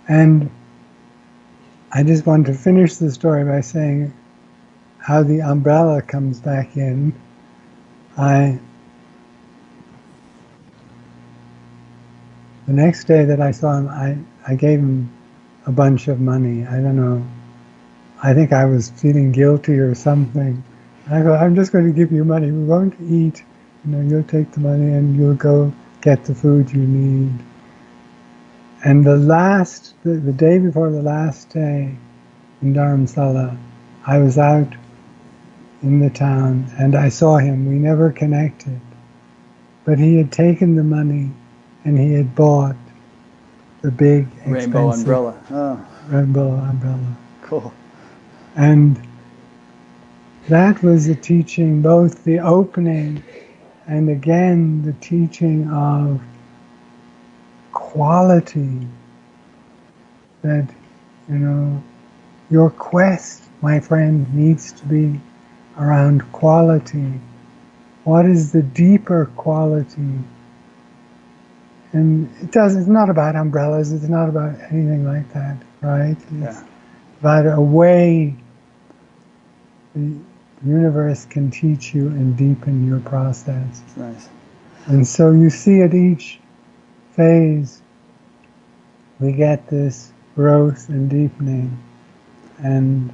And I just want to finish the story by saying how the umbrella comes back in. The next day that I saw him, I gave him a bunch of money. I don't know. I think I was feeling guilty or something. I go, I'm just going to give you money. We won't eat. You'll take the money and you'll go get the food you need. And the day before the last day in Dharamsala, I was out in the town and I saw him. We never connected. But he had taken the money and he had bought the big, rainbow umbrella. Oh. Rainbow umbrella. Cool. And that was a teaching, both the opening and again the teaching of quality, that, your quest, my friend, needs to be around quality. What is the deeper quality? And it's not about umbrellas, it's not about anything like that, right? It's about a way the universe can teach you and deepen your process. That's nice. And so you see at each phase, we get this growth and deepening, and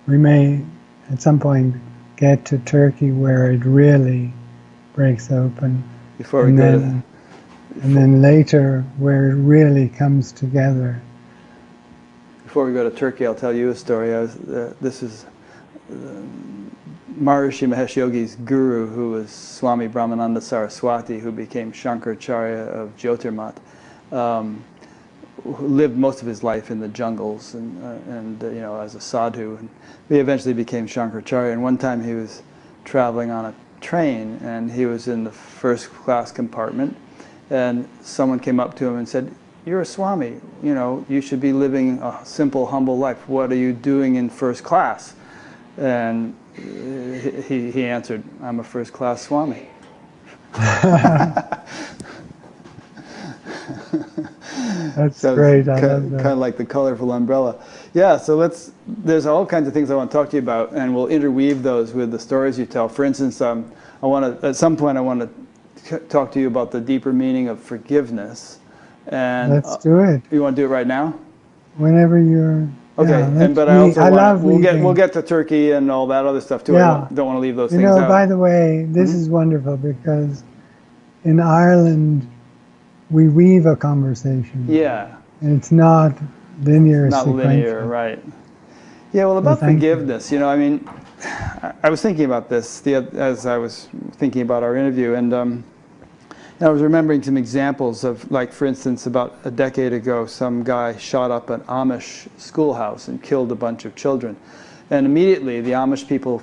we may at some point get to Turkey where it really breaks open. Before we go to... And then later where it really comes together. Before we go to Turkey, I'll tell you a story. This is Maharishi Mahesh Yogi's guru, who was Swami Brahmananda Saraswati, who became Shankaracharya of Jyotirmat, who lived most of his life in the jungles and you know, as a sadhu. And he eventually became Shankaracharya. And one time he was traveling on a train, and he was in the first class compartment, and someone came up to him and said, "You're a Swami, you know, you should be living a simple, humble life. What are you doing in first class?" And he answered, "I'm a first class Swami." That's so great. I love that. Kind of like the colorful umbrella. Yeah, so there's all kinds of things I want to talk to you about, and we'll interweave those with the stories you tell. For instance, at some point I want to talk to you about the deeper meaning of forgiveness. And let's do it. You want to do it right now? Whenever you're... Okay, yeah, but I also we'll get to Turkey and all that other stuff too. Yeah. I don't want to leave those things out. out. By the way, this is wonderful because in Ireland we weave a conversation. Yeah. And it's not linear. It's not linear, right? Yeah. Well, about forgiveness, you know, I mean, I was thinking about this as I was thinking about our interview, and I was remembering some examples of, like, for instance, about a decade ago, some guy shot up an Amish schoolhouse and killed a bunch of children. And immediately the Amish people,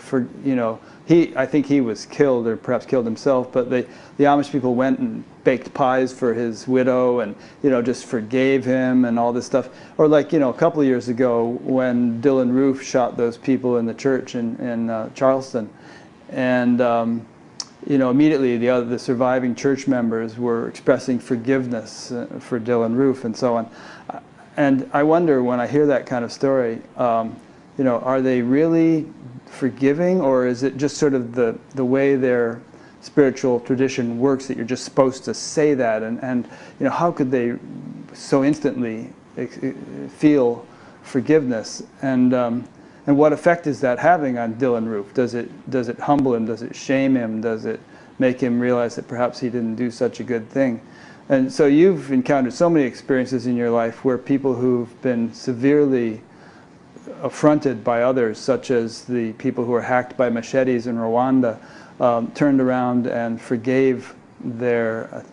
I think he was killed or perhaps killed himself, but the Amish people went and baked pies for his widow and, you know, just forgave him and all this stuff. Or like, you know, a couple of years ago when Dylan Roof shot those people in the church in Charleston. And, you know, immediately the surviving church members were expressing forgiveness for Dylan Roof and so on. And I wonder, when I hear that kind of story, you know, are they really forgiving, or is it just sort of the way their spiritual tradition works that you're just supposed to say that? And you know, how could they so instantly feel forgiveness? And what effect is that having on Dylan Roof? Does it humble him? Does it shame him? Does it make him realize that perhaps he didn't do such a good thing? And so you've encountered so many experiences in your life where people who've been severely affronted by others, such as the people who were hacked by machetes in Rwanda, turned around and forgave their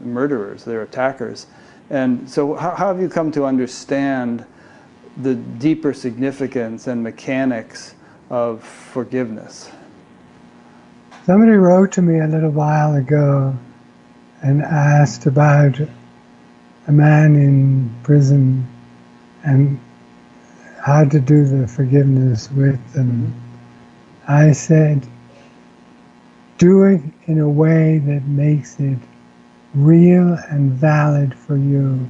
murderers, their attackers. And so how have you come to understand the deeper significance and mechanics of forgiveness? Somebody wrote to me a little while ago and asked about a man in prison and how to do the forgiveness with them. I said, do it in a way that makes it real and valid for you.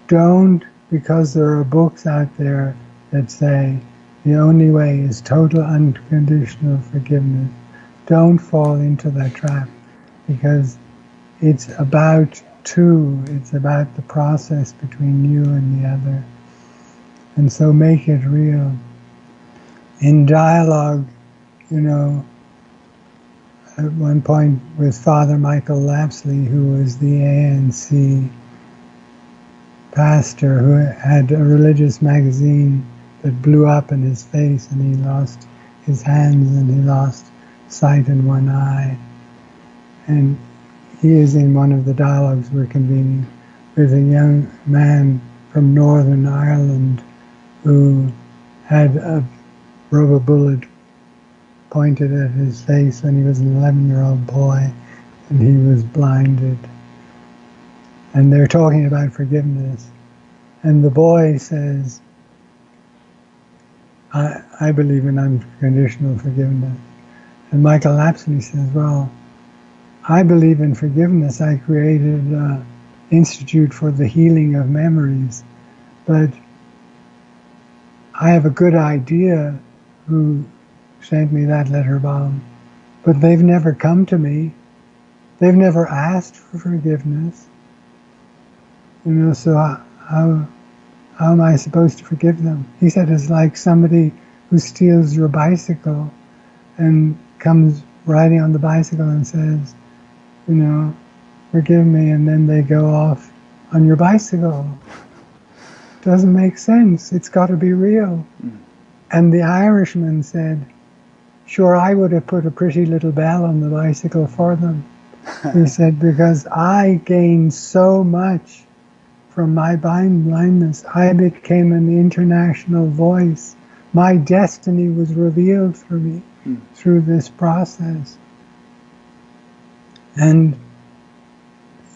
Don't, because there are books out there that say the only way is total unconditional forgiveness. Don't fall into that trap, because it's about two. It's about the process between you and the other. And so make it real. In dialogue, you know, at one point with Father Michael Lapsley, who was the ANC pastor who had a religious magazine that blew up in his face, and he lost his hands and he lost sight in one eye. And he is in one of the dialogues we're convening with a young man from Northern Ireland who had a rubber bullet pointed at his face when he was an 11-year-old boy, and he was blinded. And they're talking about forgiveness. And the boy says, I believe in unconditional forgiveness. And Michael Lapsley says, well, I believe in forgiveness. I created an Institute for the Healing of Memories. But I have a good idea who sent me that letter bomb. But they've never come to me. They've never asked for forgiveness. You know, so how am I supposed to forgive them? He said, it's like somebody who steals your bicycle and comes riding on the bicycle and says, you know, forgive me, and then they go off on your bicycle. Doesn't make sense. It's got to be real. And the Irishman said, sure, I would have put a pretty little bell on the bicycle for them. He said, because I gained so much from my blindness. I became an international voice. My destiny was revealed for me through this process. And,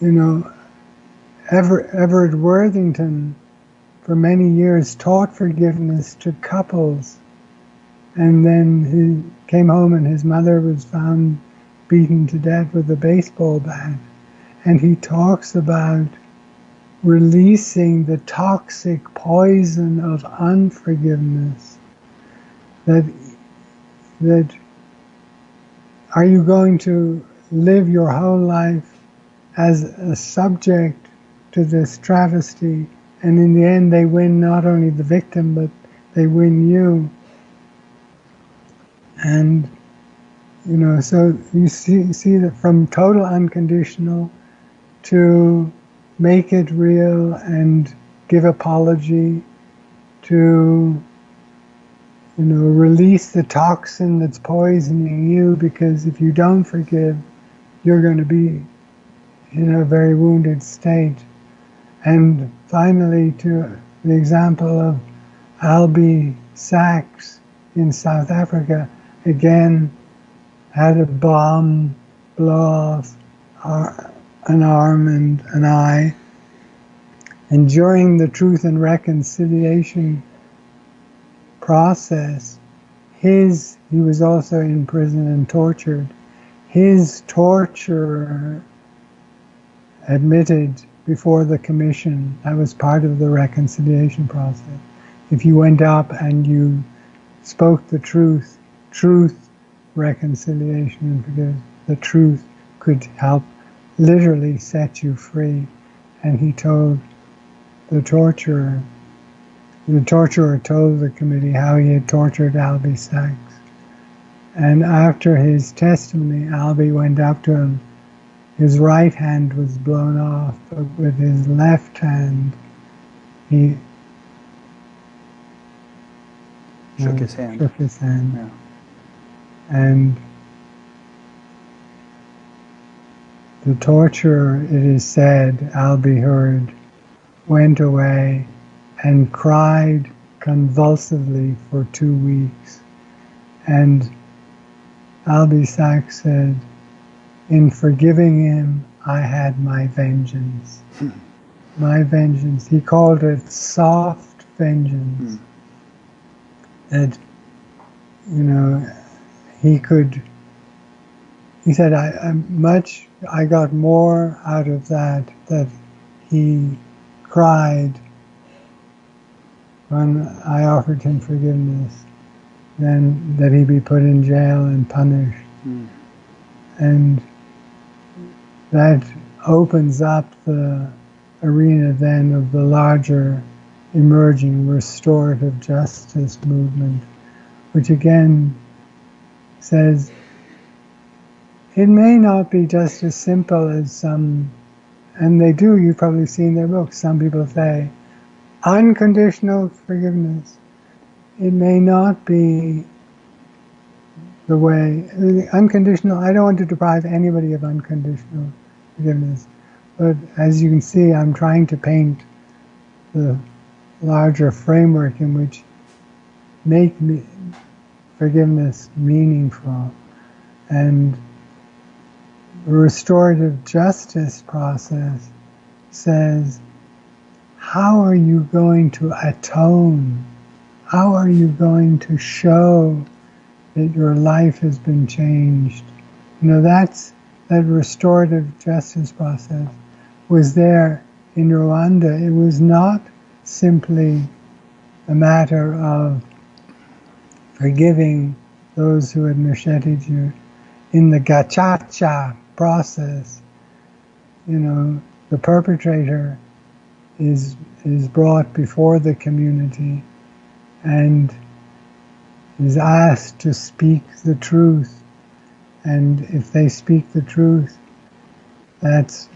you know, Everett Worthington, for many years, taught forgiveness to couples. And then he came home and his mother was found beaten to death with a baseball bat. And he talks about releasing the toxic poison of unforgiveness. That are you going to live your whole life as a subject to this travesty, and in the end they win not only the victim, but they win you. And, you know, so you see that from total unconditional to make it real and give apology, to, you know, release the toxin that's poisoning you, because if you don't forgive, you're going to be in a very wounded state. And finally, to the example of Albie Sachs in South Africa, again, had a bomb blow off an arm and an eye. And during the Truth and Reconciliation process, he was also in prison and tortured. His torturer admitted before the commission, that was part of the reconciliation process. If you went up and you spoke the truth, reconciliation, and forgiveness, the truth could help literally set you free. And he told the torturer told the committee how he had tortured Albie Sachs. And after his testimony, Albie went up to him. His right hand was blown off, but with his left hand, he shook his hand. Yeah. And the torturer, it is said, Albie heard, went away and cried convulsively for 2 weeks. And Albie Sachs said, in forgiving him, I had my vengeance. My vengeance. He called it soft vengeance. That, you know, he said, I got more out of that he cried when I offered him forgiveness than that he be put in jail and punished. And that opens up the arena then of the larger emerging restorative justice movement, which again says it may not be just as simple as some, and they do, you've probably seen their books, some people say, unconditional forgiveness. It may not be the way, unconditional, I don't want to deprive anybody of unconditional forgiveness, but as you can see, I'm trying to paint the larger framework in which make forgiveness meaningful. And the restorative justice process says, how are you going to atone? How are you going to show that your life has been changed? You know, that restorative justice process was there in Rwanda. It was not simply a matter of forgiving those who had macheted you. In the gacaca process, you know, the perpetrator is brought before the community, and is asked to speak the truth. And if they speak the truth, that's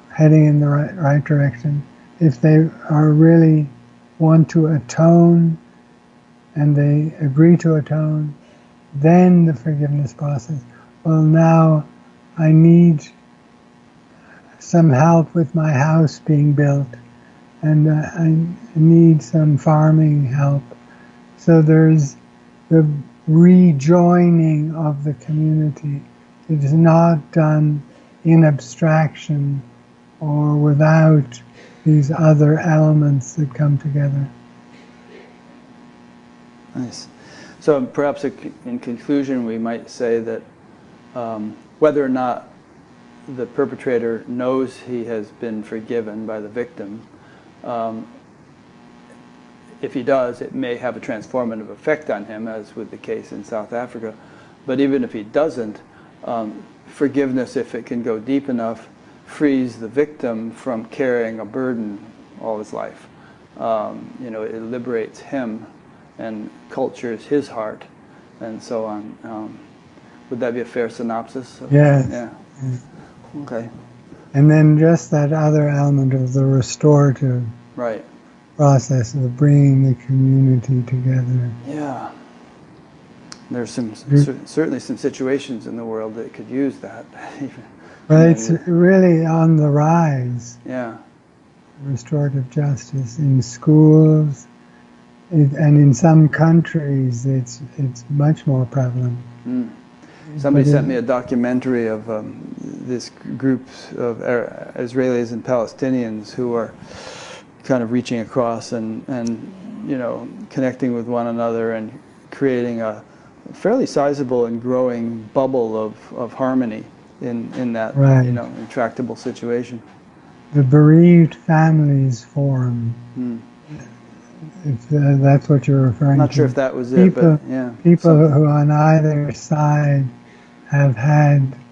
heading in the right direction. If they are really want to atone and they agree to atone, then the forgiveness process. Well, now I need some help with my house being built, and I need some farming help. So there's the rejoining of the community. It is not done in abstraction or without these other elements that come together. Nice. So perhaps in conclusion, we might say that whether or not the perpetrator knows he has been forgiven by the victim, if he does, it may have a transformative effect on him, as with the case in South Africa. But even if he doesn't, forgiveness, if it can go deep enough, frees the victim from carrying a burden all his life. It liberates him and cultures his heart, and so on. Would that be a fair synopsis? Yes. Yeah. Okay. And then just that other element of the restorative Right. process of bringing the community together. Yeah. There's certainly some situations in the world that could use that. But it's really on the rise. Yeah. Restorative justice in schools, and in some countries it's much more prevalent. Mm. Somebody sent me a documentary of this group of Israelis and Palestinians who are kind of reaching across and connecting with one another and creating a fairly sizable and growing bubble of harmony in that right. intractable situation. The Bereaved Families Forum. If that's what you're referring to. I'm not sure if that was it, but yeah. People who on either side have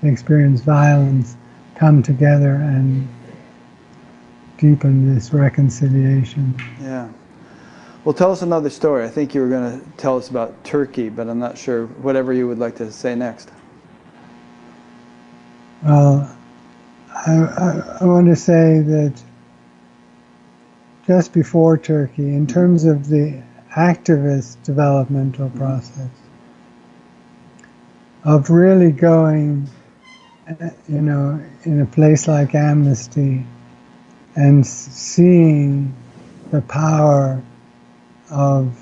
experienced violence come together and deepen this reconciliation. Yeah. Well, tell us another story. I think you were going to tell us about Turkey, but I'm not sure. Whatever you would like to say next. Well, I want to say that just before Turkey, in terms of the activist developmental process, of really going, in a place like Amnesty and seeing the power of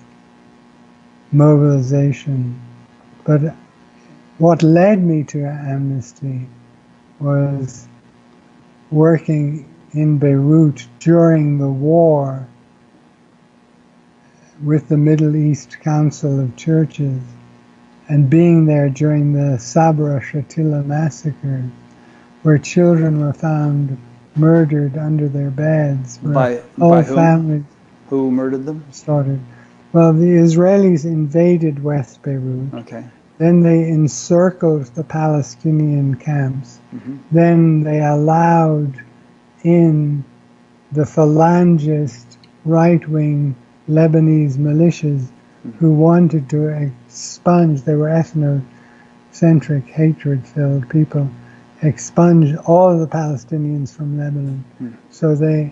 mobilization. But what led me to Amnesty was working in Beirut during the war with the Middle East Council of Churches and being there during the Sabra Shatila massacre, where children were found murdered under their beds. By whole whom? families Who murdered them? started. Well, the Israelis invaded West Beirut. Okay. Then they encircled the Palestinian camps. Mm-hmm. Then they allowed in the Phalangist right-wing Lebanese militias who wanted to expunge, they were ethnocentric, hatred-filled people, expunge all of the Palestinians from Lebanon. So the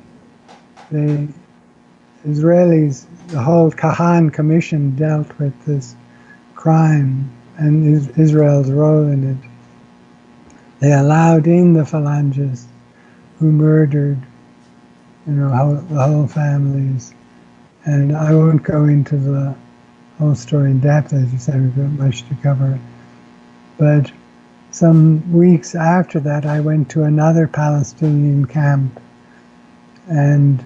Israelis, the whole Kahan Commission dealt with this crime and Israel's role in it. They allowed in the Phalangists who murdered, the whole families. And I won't go into the whole story in depth, as you said, we've got much to cover. But some weeks after that, I went to another Palestinian camp, and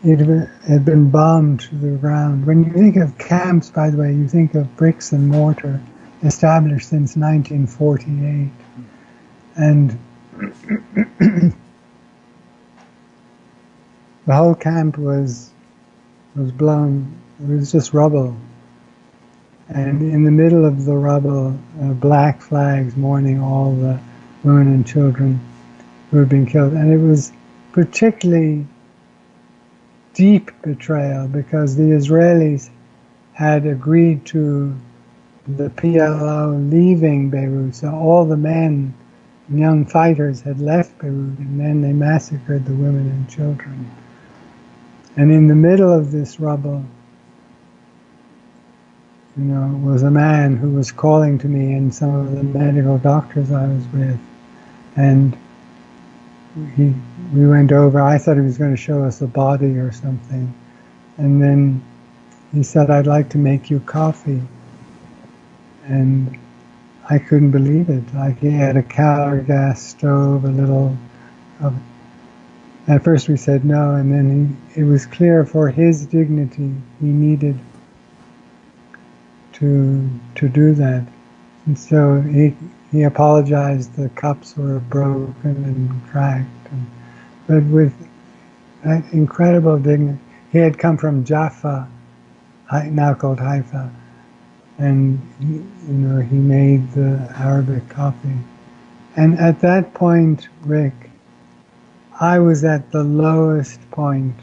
it had been bombed to the ground. When you think of camps, by the way, you think of bricks and mortar, established since 1948. And the whole camp was blown. It was just rubble. And in the middle of the rubble, black flags mourning all the women and children who had been killed. And it was particularly deep betrayal because the Israelis had agreed to the PLO leaving Beirut. So all the men, young fighters, had left Beirut, and then they massacred the women and children. And in the middle of this rubble, was a man who was calling to me and some of the medical doctors I was with. And we went over. I thought he was going to show us a body or something. And then he said, "I'd like to make you coffee." And I couldn't believe it. Like, he had a calorie gas stove, at first we said no, and then it was clear for his dignity he needed to do that. And so he apologized. The cups were broken and cracked, but with that incredible dignity. He had come from Jaffa, now called Haifa, and he made the Arabic coffee. And at that point, Rick, I was at the lowest point.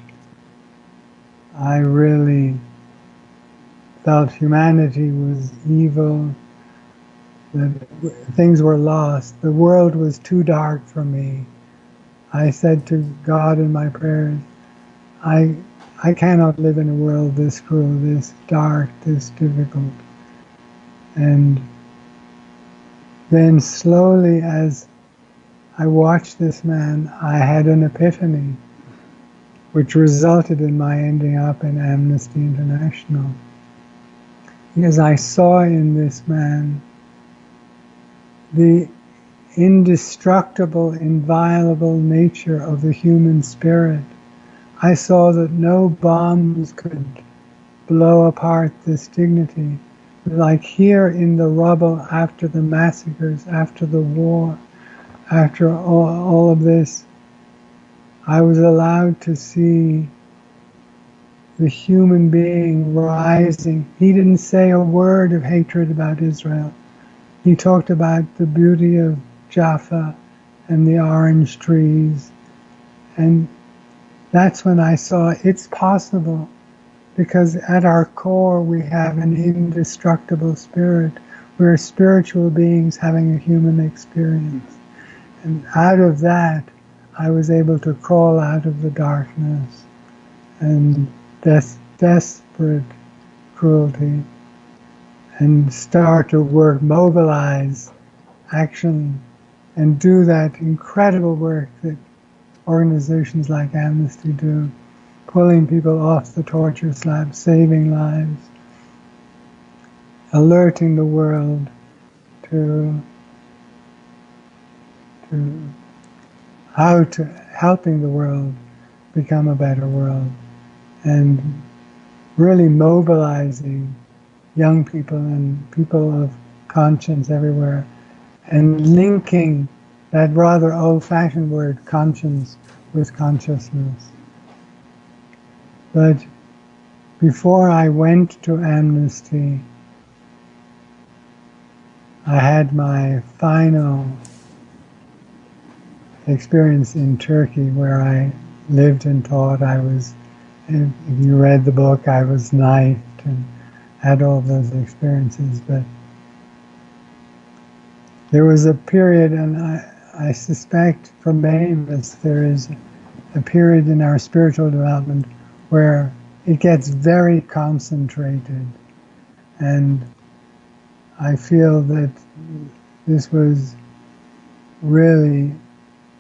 I really felt humanity was evil, that things were lost. The world was too dark for me. I said to God in my prayers, I cannot live in a world this cruel, this dark, this difficult. And then slowly, as I watched this man, I had an epiphany, which resulted in my ending up in Amnesty International. Because I saw in this man the indestructible, inviolable nature of the human spirit. I saw that no bombs could blow apart this dignity. Like here in the rubble, after the massacres, after the war, after all of this, I was allowed to see the human being rising. He didn't say a word of hatred about Israel. He talked about the beauty of Jaffa and the orange trees. And that's when I saw it's possible, because at our core we have an indestructible spirit. We're spiritual beings having a human experience. And out of that, I was able to crawl out of the darkness and desperate cruelty and start to work, mobilize action, and do that incredible work that organizations like Amnesty do, pulling people off the torture slab, saving lives, alerting the world to helping the world become a better world, and really mobilizing young people and people of conscience everywhere, and linking that rather old-fashioned word conscience with consciousness. But before I went to Amnesty, I had my final experience in Turkey, where I lived and taught. If you read the book, I was knifed and had all those experiences. But there was a period, and I suspect for many of us, there is a period in our spiritual development where it gets very concentrated. And I feel that this was really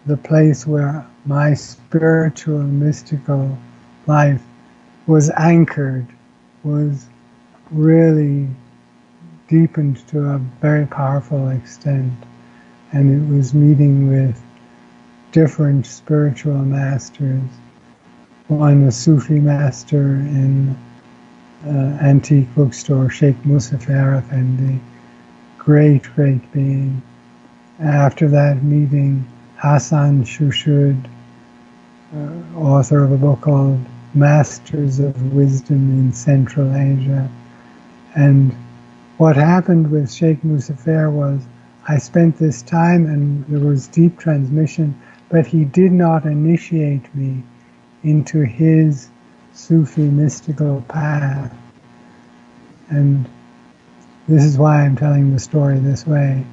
the place where my spiritual, mystical life was anchored, was really deepened to a very powerful extent. And it was meeting with different spiritual masters. One, a Sufi master in antique bookstore, Sheikh Musafer Effendi, great being. After that meeting, Hassan Shushud, author of a book called Masters of Wisdom in Central Asia. And what happened with Sheikh Musafer was, I spent this time and there was deep transmission, but he did not initiate me into his Sufi mystical path. And this is why I'm telling the story this way.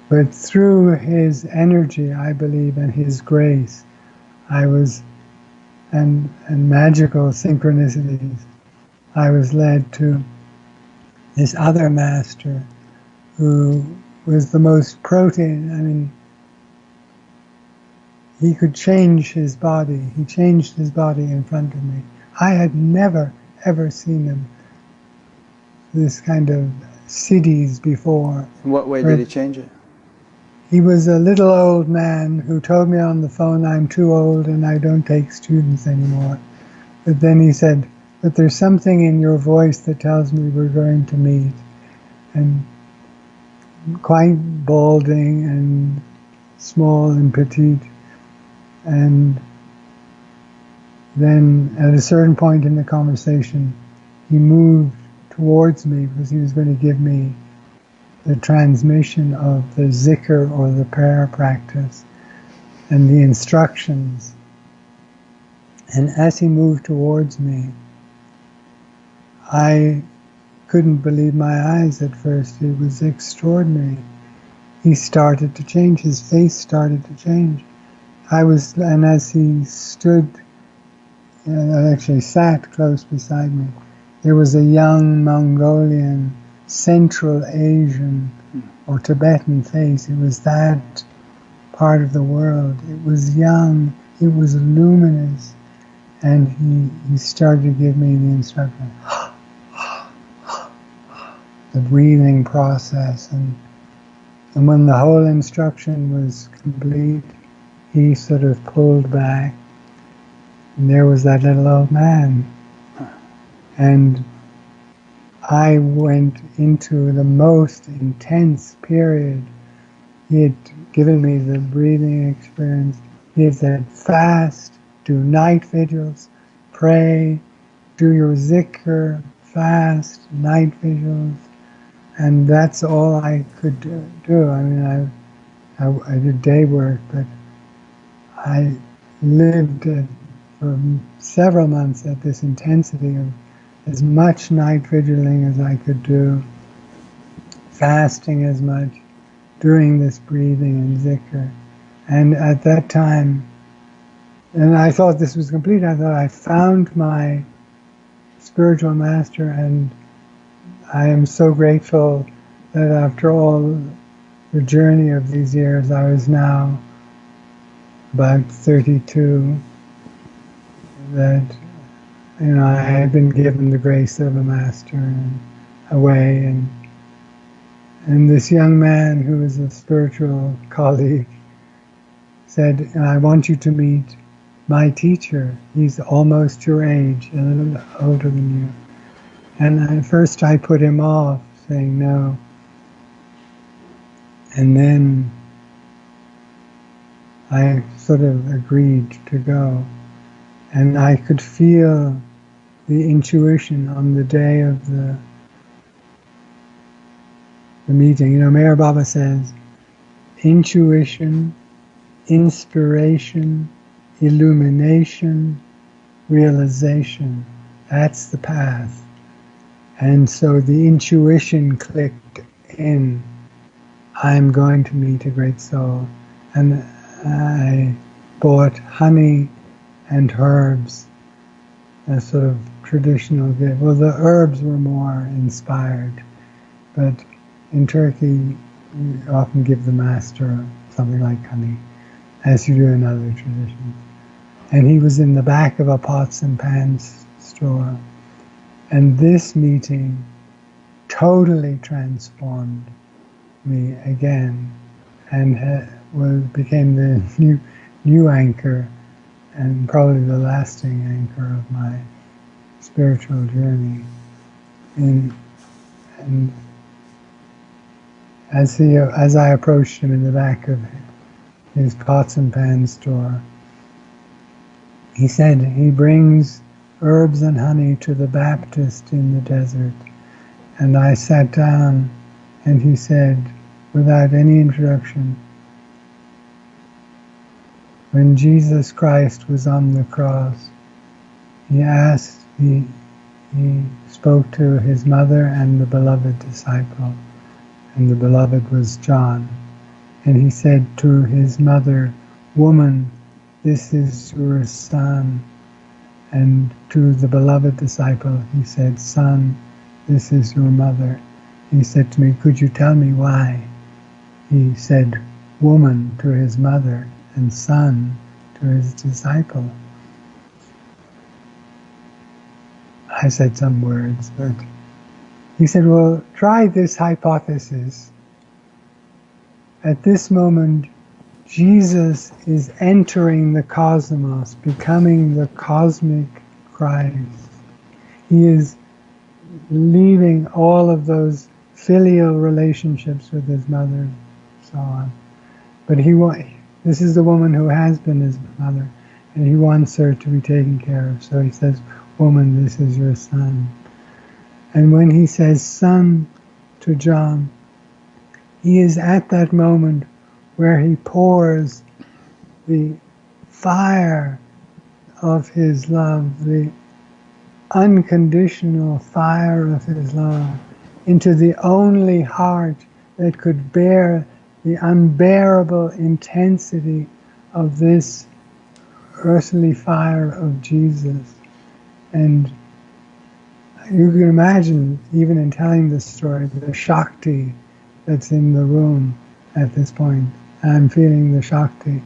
But through his energy, I believe, and his grace, and magical synchronicities, I was led to this other master who was the most protein. I mean, he could change his body. He changed his body in front of me. I had never, ever seen him this kind of cities before. In what way did he change it? He was a little old man who told me on the phone, I'm too old and I don't take students anymore. But then he said, but there's something in your voice that tells me we're going to meet. And quite balding and small and petite. And then at a certain point in the conversation, he moved towards me because he was going to give me the transmission of the zikr or the prayer practice and the instructions. And as he moved towards me, I couldn't believe my eyes at first. It was extraordinary. He started to change. His face started to change. And as he stood, actually sat close beside me, there was a young Mongolian, Central Asian or Tibetan face. It was that part of the world. It was young, it was luminous, and he started to give me the instruction. The breathing process, and when the whole instruction was complete, he sort of pulled back, and there was that little old man. And I went into the most intense period. He had given me the breathing experience. He had said, fast, do night vigils, pray, do your zikr, fast, night vigils. And that's all I could do. I mean, I did day work, but I lived for several months at this intensity of as much night vigiling as I could do, fasting as much, doing this breathing and zikr. And at that time, and I thought this was complete, I thought I found my spiritual master, and I am so grateful that after all the journey of these years, I was now about 32, that I had been given the grace of a master and a way, and this young man who was a spiritual colleague said, I want you to meet my teacher. He's almost your age, a little older than you. And at first I put him off, saying no. And then I sort of agreed to go. And I could feel the intuition on the day of the meeting. Meher Baba says, intuition, inspiration, illumination, realization. That's the path. And so the intuition clicked in. I'm going to meet a great soul. And I bought honey and herbs, a sort of traditional gift. Well, the herbs were more inspired, but in Turkey, you often give the master something like honey, as you do in other traditions. And he was in the back of a pots and pans store. And this meeting totally transformed me again, and became the new anchor, and probably the lasting anchor of my spiritual journey. And as I approached him in the back of his pots and pans store, he said he brings herbs and honey to the Baptist in the desert. And I sat down, and he said, without any introduction, when Jesus Christ was on the cross, he he spoke to his mother and the beloved disciple, and the beloved was John. And he said to his mother, "Woman, this is your son." And to the beloved disciple, he said, "Son, this is your mother." He said to me, "Could you tell me why?" He said, "Woman," to his mother, and "son," to his disciple. I said some words, but he said, "Well, try this hypothesis. At this moment, Jesus is entering the cosmos, becoming the cosmic Christ. He is leaving all of those filial relationships with his mother and so on. But this is the woman who has been his mother, and he wants her to be taken care of. So he says, "Woman, this is your son." And when he says son to John, he is at that moment where he pours the fire of his love, the unconditional fire of his love, into the only heart that could bear the unbearable intensity of this earthly fire of Jesus. And you can imagine, even in telling this story, the Shakti that's in the room at this point. I'm feeling the Shakti.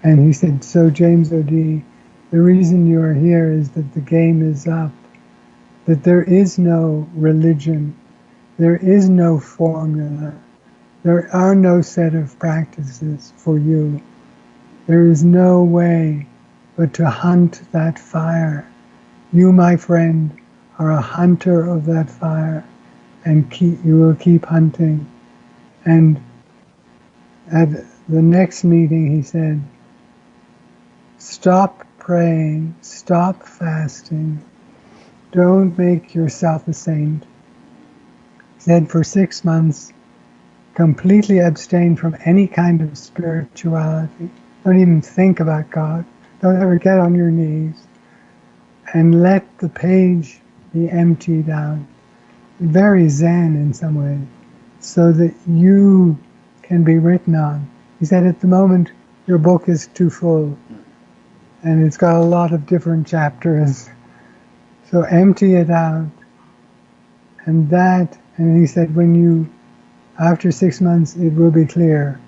And he said, "So James O'D, the reason you are here is that the game is up, that there is no religion, there is no formula, there are no set of practices for you. There is no way but to hunt that fire. You, my friend, are a hunter of that fire, and you will keep hunting." And at the next meeting, he said, "Stop praying, stop fasting, don't make yourself a saint." He said, "For 6 months, completely abstain from any kind of spirituality. Don't even think about God. Don't ever get on your knees. And let the page be emptied out." Very Zen in some ways, so that you can be written on. He said, "At the moment, your book is too full, and it's got a lot of different chapters. So empty it out." And he said, after 6 months, it will be clear.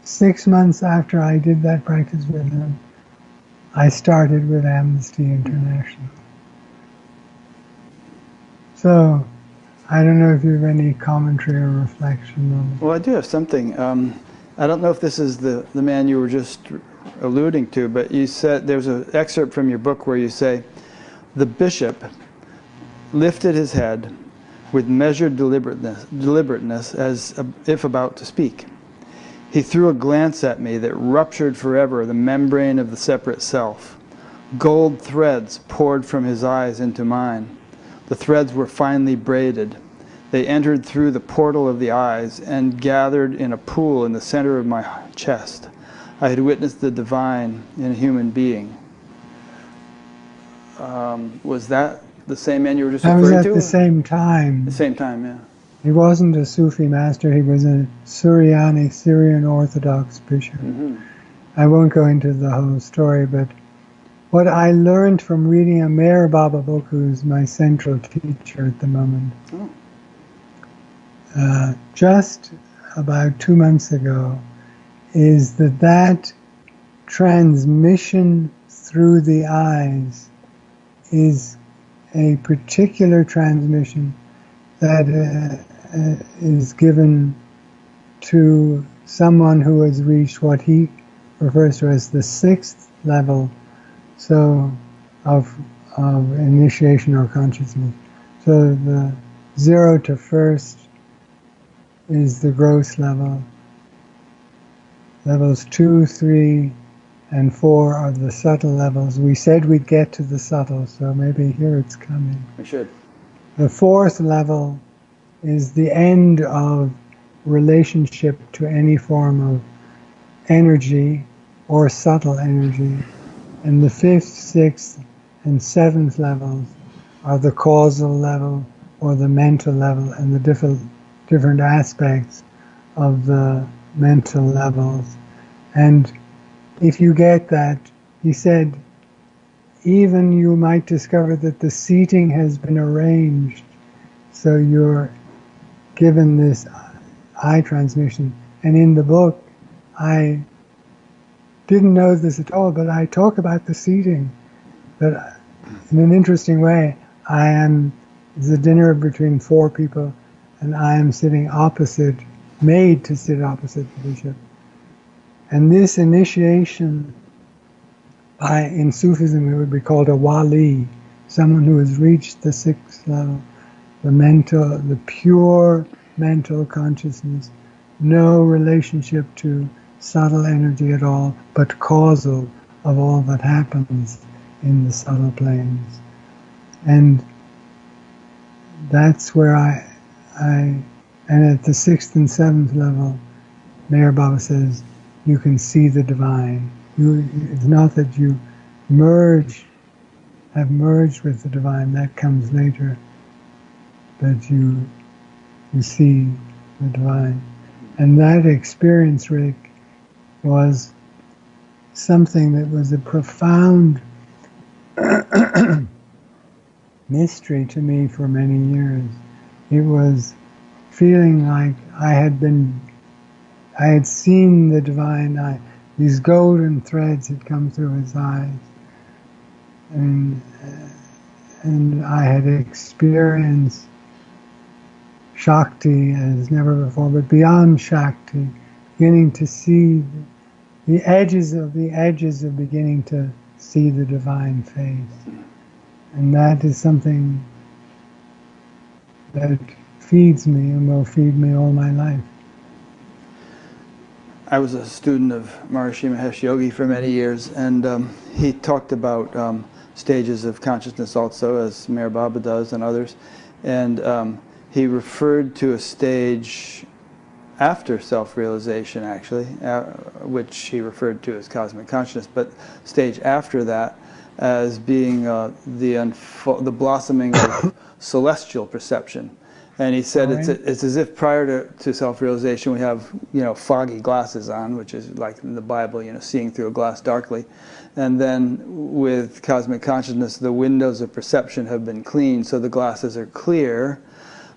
6 months after I did that practice with him, I started with Amnesty International. So, I don't know if you have any commentary or reflection on it. Well, I do have something. I don't know if this is the man you were just alluding to, but you said there's an excerpt from your book where you say, "The bishop lifted his head with measured deliberateness as if about to speak. He threw a glance at me that ruptured forever the membrane of the separate self. Gold threads poured from his eyes into mine. The threads were finely braided. They entered through the portal of the eyes and gathered in a pool in the center of my chest. I had witnessed the divine in a human being." Was that the same man you were just referring to? That was at the same time. The same time, yeah. He wasn't a Sufi master, he was a Suryani, Syrian Orthodox bishop. Mm-hmm. I won't go into the whole story, but what I learned from reading a Meher Baba book, who's my central teacher at the moment, just about 2 months ago, is that transmission through the eyes is a particular transmission that is given to someone who has reached what he refers to as the 6th level of initiation or consciousness. So the 0 to 1st is the gross level. Levels 2, 3, and 4 are the subtle levels. We said we'd get to the subtle, so maybe here it's coming. We should. The 4th level is the end of relationship to any form of energy or subtle energy. And the 5th, 6th, and 7th levels are the causal level or the mental level, and the different aspects of the mental levels. And if you get that, he said, even you might discover that the seating has been arranged so you're given this eye transmission. And in the book, I didn't know this at all, but I talk about the seating. But in an interesting way, it's a dinner between 4 people, and I am sitting opposite, made to sit opposite the bishop. And this initiation, in Sufism, it would be called a wali, someone who has reached the 6th level, the pure mental consciousness, no relationship to subtle energy at all, but causal of all that happens in the subtle planes. And that's where and at the 6th and 7th level, Meher Baba says, you can see the divine. It's not that you have merged with the divine, that comes later, but you see the divine. And that experience, Rick, was something that was a profound mystery to me for many years. It was feeling like I had seen the divine. These golden threads had come through his eyes, and I had experienced Shakti as never before, but beyond Shakti, beginning to see the edges of beginning to see the divine face. And that is something that feeds me and will feed me all my life. I was a student of Maharishi Mahesh Yogi for many years, and he talked about stages of consciousness also, as Meher Baba does and others. And he referred to a stage after self-realization, actually, which he referred to as cosmic consciousness, but stage after that as being the blossoming of celestial perception. And he said it's as if prior to self-realization we have, foggy glasses on, which is like in the Bible, seeing through a glass darkly. And then with cosmic consciousness, the windows of perception have been cleaned, so the glasses are clear.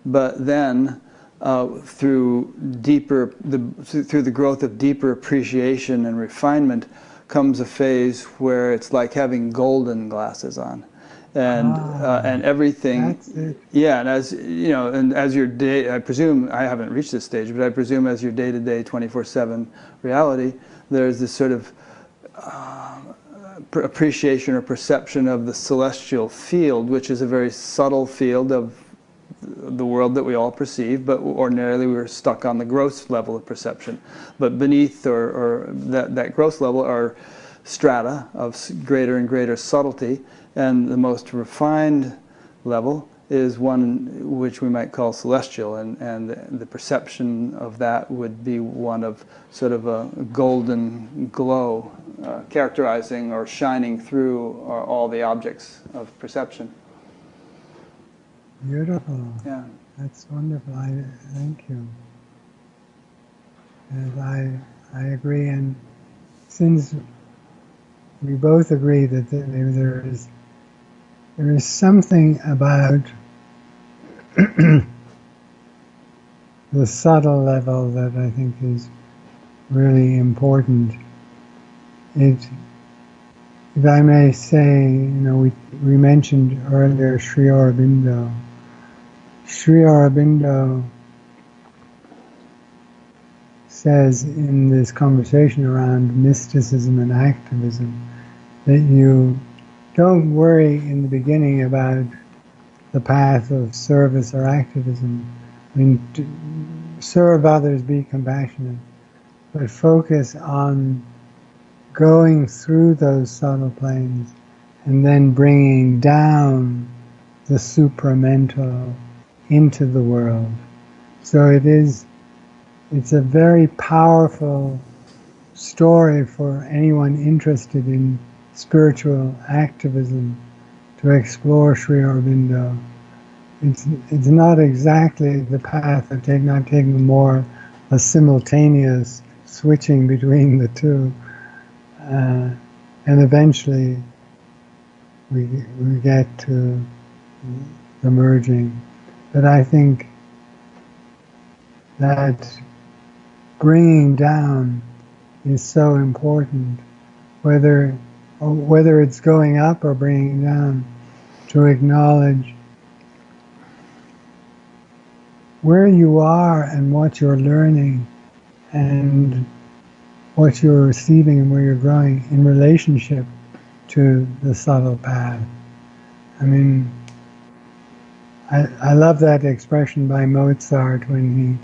But then through the growth of deeper appreciation and refinement comes a phase where it's like having golden glasses on. And everything, that's it. Yeah, and as your day, I presume, I haven't reached this stage, but I presume as your day-to-day 24/7 reality, there's this sort of appreciation or perception of the celestial field, which is a very subtle field of the world that we all perceive, but ordinarily we're stuck on the gross level of perception. But beneath or that gross level are strata of greater and greater subtlety, and the most refined level is one which we might call celestial, and the perception of that would be one of sort of a golden glow characterizing or shining through all the objects of perception. Beautiful. Yeah. That's wonderful. Thank you. And I agree. And since we both agree that there is something about the subtle level that I think is really important. If I may say, we mentioned earlier Sri Aurobindo. Sri Aurobindo says in this conversation around mysticism and activism that you don't worry in the beginning about the path of service or activism. I mean, serve others, be compassionate, but focus on going through those subtle planes and then bringing down the supramental into the world. So it's a very powerful story for anyone interested in spiritual activism to explore Sri Aurobindo. It's not exactly the path I've taken. I've taken more a simultaneous switching between the two, and eventually we get to the merging. But I think that bringing down is so important, whether it's going up or bringing down, to acknowledge where you are and what you're learning and what you're receiving and where you're growing in relationship to the subtle path. I mean, I love that expression by Mozart when he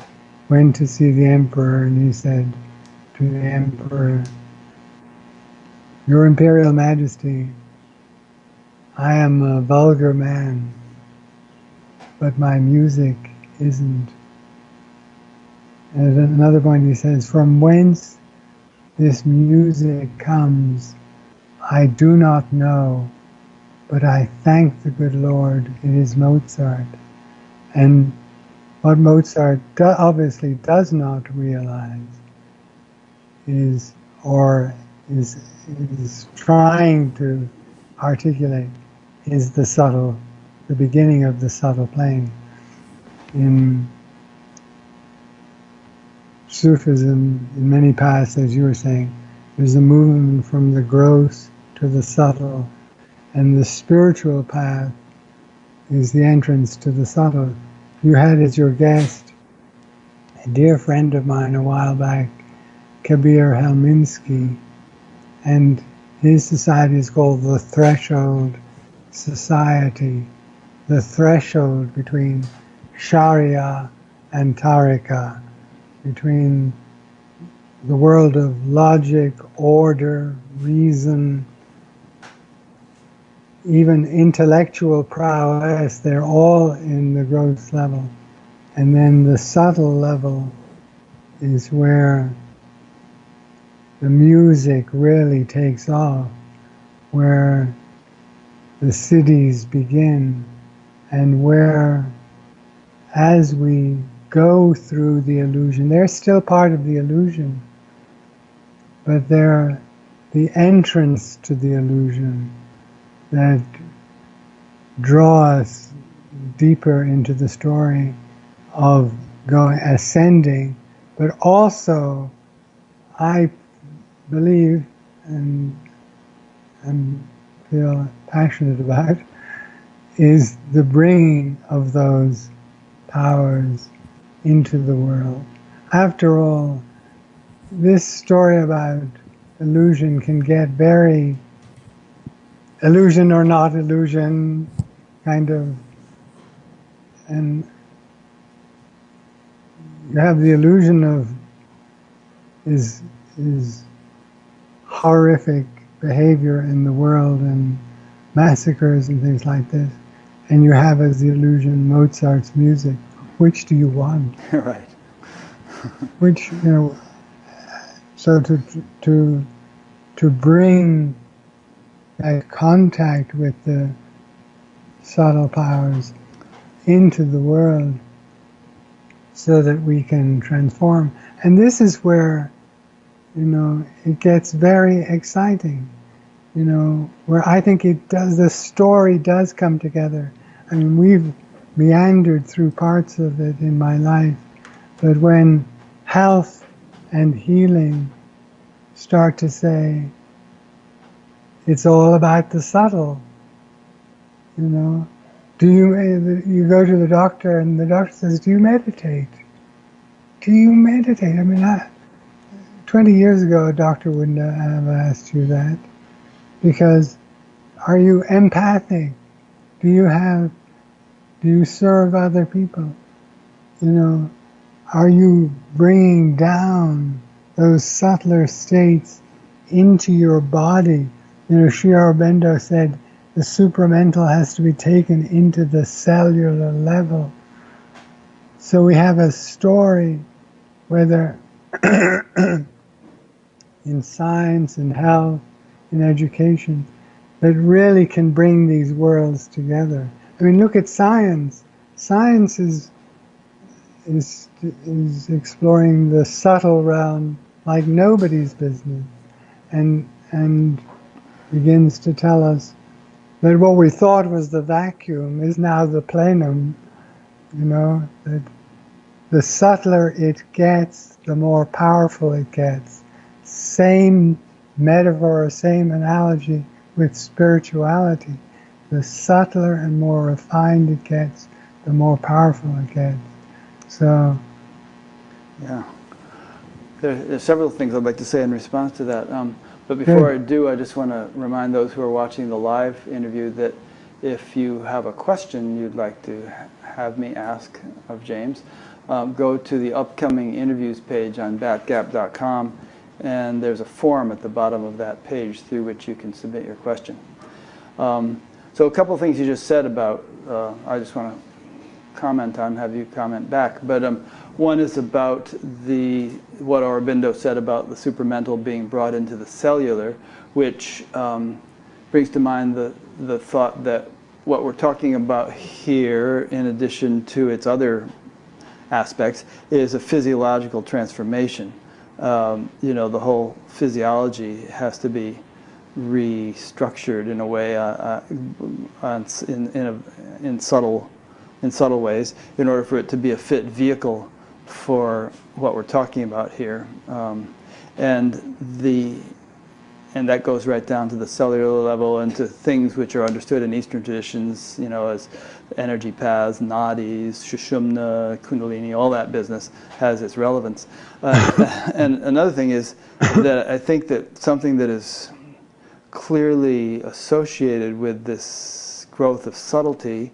went to see the emperor and he said to the emperor, "Your Imperial Majesty, I am a vulgar man, but my music isn't." And at another point he says, "From whence this music comes, I do not know, but I thank the good Lord, it is Mozart." And what Mozart obviously does not realize is trying to articulate is the beginning of the subtle plane. In Sufism, in many paths, as you were saying, there's a movement from the gross to the subtle, and the spiritual path is the entrance to the subtle. You had as your guest a dear friend of mine a while back, Kabir Helminski, and his society is called the Threshold Society, the threshold between Sharia and Tariqa, between the world of logic, order, reason, even intellectual prowess. They're all in the gross level. And then the subtle level is where the music really takes off, where the cities begin, and where, as we go through the illusion, they're still part of the illusion, but they're the entrance to the illusion that draw us deeper into the story of ascending, but also, I believe, and feel passionate about, is the bringing of those powers into the world. After all, this story about illusion can get very illusion or not illusion kind of, and you have the illusion of is horrific behavior in the world and massacres and things like this, and you have as the illusion Mozart's music. Which do you want? Right. Which, so to bring that contact with the subtle powers into the world so that we can transform. And this is where, it gets very exciting, where I think the story does come together. I mean, we've meandered through parts of it in my life, but when health and healing start to say, it's all about the subtle, do you go to the doctor and the doctor says, do you meditate? Do you meditate? I mean, 20 years ago, a doctor wouldn't have asked you that, because are you empathic? Do you serve other people? Are you bringing down those subtler states into your body? Sri Aurobindo said the supramental has to be taken into the cellular level. So we have a story, whether in science, in health, in education, that really can bring these worlds together. I mean, look at science. Science is exploring the subtle realm like nobody's business, and begins to tell us that what we thought was the vacuum is now the plenum. You know, that the subtler it gets, the more powerful it gets. Same metaphor, same analogy with spirituality. The subtler and more refined it gets, the more powerful it gets. So, yeah. There's several things I'd like to say in response to that. But before I do, I just want to remind those who are watching the live interview that if you have a question you'd like to have me ask of James, go to the upcoming interviews page on batgap.com, and there's a form at the bottom of that page through which you can submit your question. So a couple of things you just said about, I just want to comment on, have you comment back. But one is about what Aurobindo said about the supramental being brought into the cellular, which brings to mind the thought that what we're talking about here, in addition to its other aspects, is a physiological transformation. You know, the whole physiology has to be restructured in a way, in subtle ways, in order for it to be a fit vehicle for what we're talking about here, and that goes right down to the cellular level and to things which are understood in Eastern traditions, you know, as energy paths, nadis, shushumna, kundalini, all that business has its relevance. And another thing is that I think that something that is clearly associated with this growth of subtlety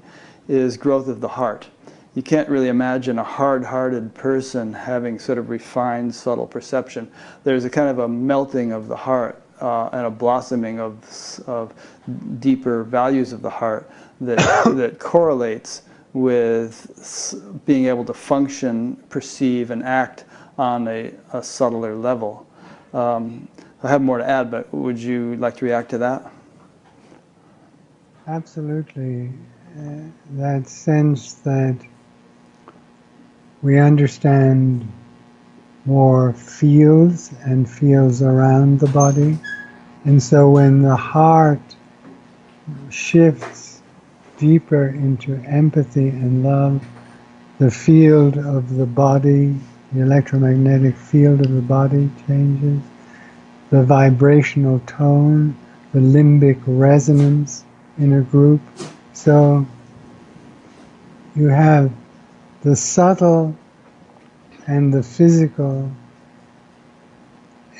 is growth of the heart. You can't really imagine a hard-hearted person having sort of refined, subtle perception. There's a kind of a melting of the heart and a blossoming of deeper values of the heart that correlates with being able to function, perceive, and act on a subtler level. I have more to add, but would you like to react to that? absolutely. That sense that we understand more fields and fields around the body. And so when the heart shifts deeper into empathy and love, the field of the body, the electromagnetic field of the body changes, the vibrational tone, the limbic resonance in a group. So you have the subtle and the physical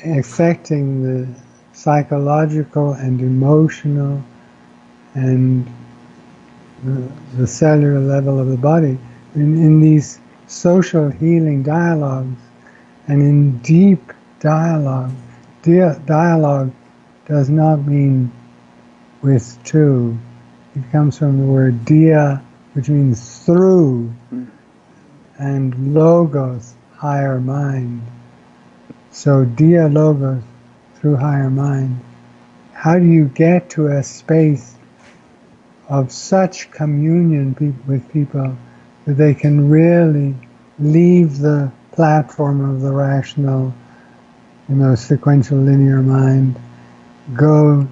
affecting the psychological and emotional and the cellular level of the body. In these social healing dialogues and in deep dialogue, dialogue does not mean with two. It comes from the word dia, which means through, and logos, higher mind. So dia logos, through higher mind. How do you get to a space of such communion with people that they can really leave the platform of the rational, sequential linear mind, go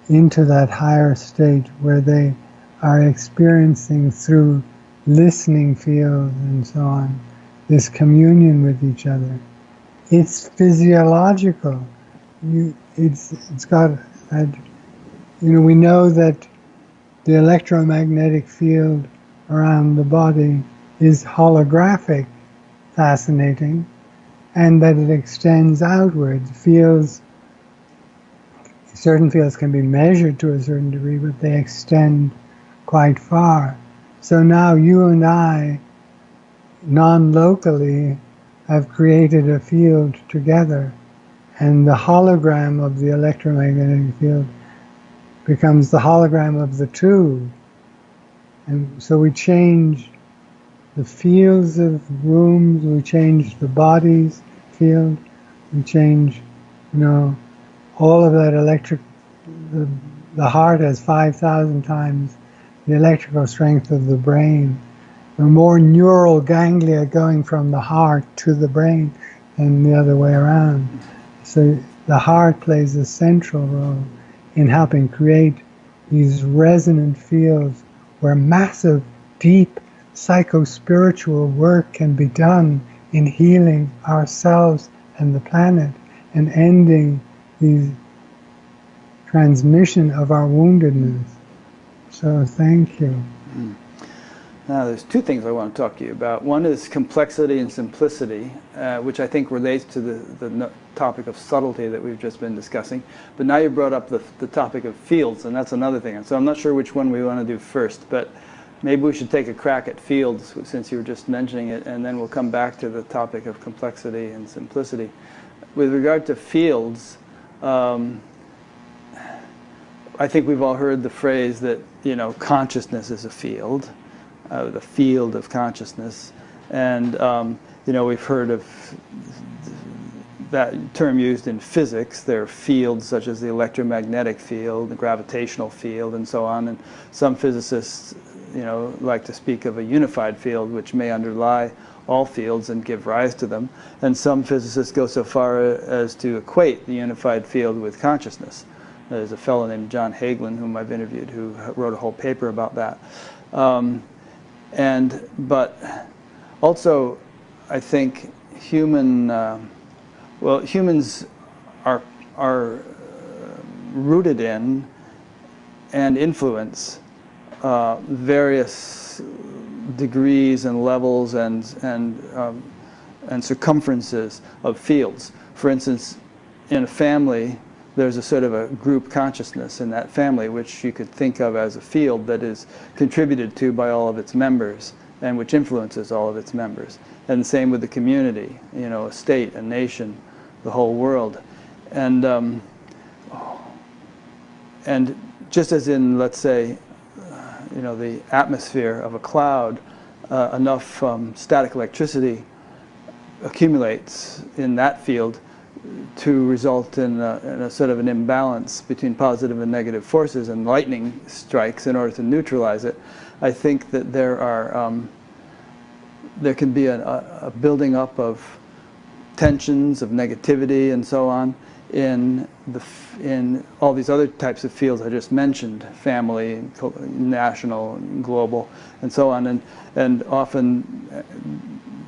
into that higher state where they are experiencing through listening fields and so on, this communion with each other. It's physiological. It's got that, we know that the electromagnetic field around the body is holographic, fascinating, and that it extends outwards. Certain fields can be measured to a certain degree, but they extend quite far. So now you and I, non-locally, have created a field together, and the hologram of the electromagnetic field becomes the hologram of the two. And so we change the fields of rooms, we change the body's field, we change, all of that the the heart has 5,000 times the electrical strength of the brain. There are more neural ganglia going from the heart to the brain than the other way around. So the heart plays a central role in helping create these resonant fields where massive, deep, psycho-spiritual work can be done in healing ourselves and the planet and ending the transmission of our woundedness. So thank you. Now, there's two things I want to talk to you about. One is complexity and simplicity, which I think relates to the topic of subtlety that we've just been discussing. But now you brought up the topic of fields, and that's another thing. So I'm not sure which one we want to do first, but maybe we should take a crack at fields, since you were just mentioning it, and then we'll come back to the topic of complexity and simplicity. With regard to fields, I think we've all heard the phrase that, consciousness is a field. The field of consciousness, and we've heard of that term used in physics. There are fields such as the electromagnetic field, the gravitational field, and so on. And some physicists, like to speak of a unified field, which may underlie all fields and give rise to them. And some physicists go so far as to equate the unified field with consciousness. There's a fellow named John Hagelin, whom I've interviewed, who wrote a whole paper about that. But also, I think humans are rooted in and influence various degrees and levels and circumferences of fields. For instance, in a family, there's a sort of a group consciousness in that family, which you could think of as a field that is contributed to by all of its members and which influences all of its members. And the same with the community, a state, a nation, the whole world. And just as in, let's say, the atmosphere of a cloud, enough static electricity accumulates in that field to result in a sort of an imbalance between positive and negative forces, and lightning strikes in order to neutralize it. I think that there can be a building up of tensions, of negativity, and so on in all these other types of fields I just mentioned: family, national, global, and so on. And often,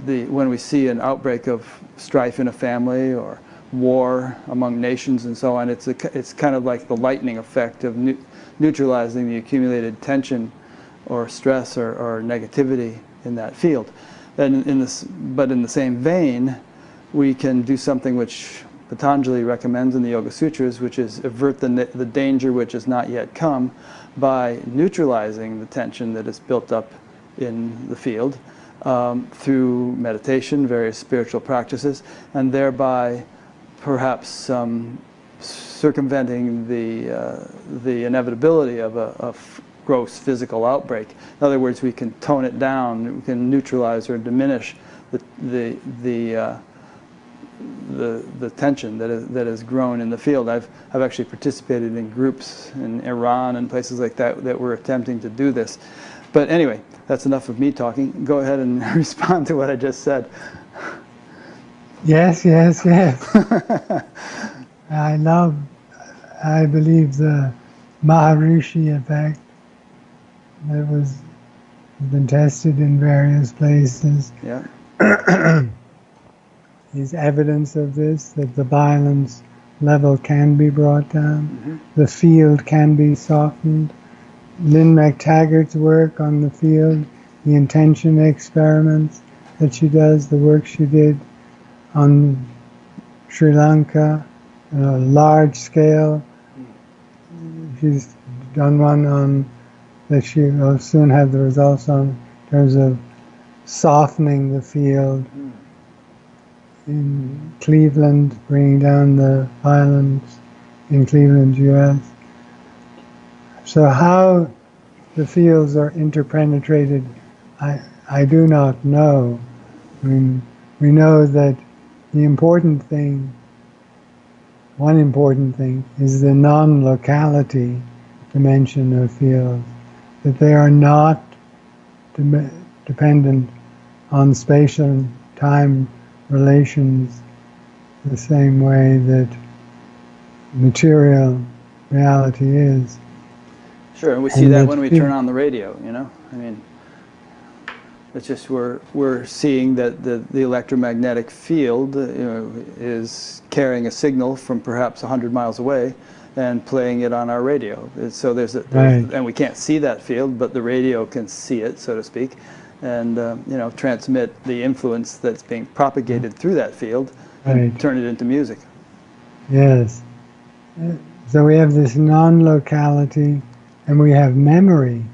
when we see an outbreak of strife in a family or war among nations and so on, it's kind of like the lightning effect of neutralizing the accumulated tension or stress or negativity in that field. And but in the same vein, we can do something which Patanjali recommends in the Yoga Sutras, which is avert the danger which has not yet come by neutralizing the tension that is built up in the field through meditation, various spiritual practices, and thereby perhaps circumventing the inevitability of a gross physical outbreak. In other words, we can tone it down, we can neutralize or diminish the tension that has grown in the field. I've actually participated in groups in Iran and places like that were attempting to do this. But anyway, that's enough of me talking. Go ahead and respond to what I just said. Yes. I believe the Maharishi effect that has been tested in various places. Yeah. Is evidence of this, that the violence level can be brought down, the field can be softened. Lynn McTaggart's work on the field, the intention experiments that she does, the work she did on Sri Lanka, large scale. She's done one on that she will soon have the results on in terms of softening the field. In Cleveland, bringing down the violence in Cleveland, U.S. So how the fields are interpenetrated, I do not know. I mean, we know that the important thing, one important thing, is the non-locality dimension of fields, that they are not dependent on spatial and time relations the same way that material reality is. Sure, and we see that when we turn on the radio, you know? I mean, it's just we're seeing that the electromagnetic field is carrying a signal from perhaps 100 miles away and playing it on our radio. So and we can't see that field, but the radio can see it, so to speak, and transmit the influence that's being propagated through that field and turn it into music. Yes. So we have this non-locality, and we have memory.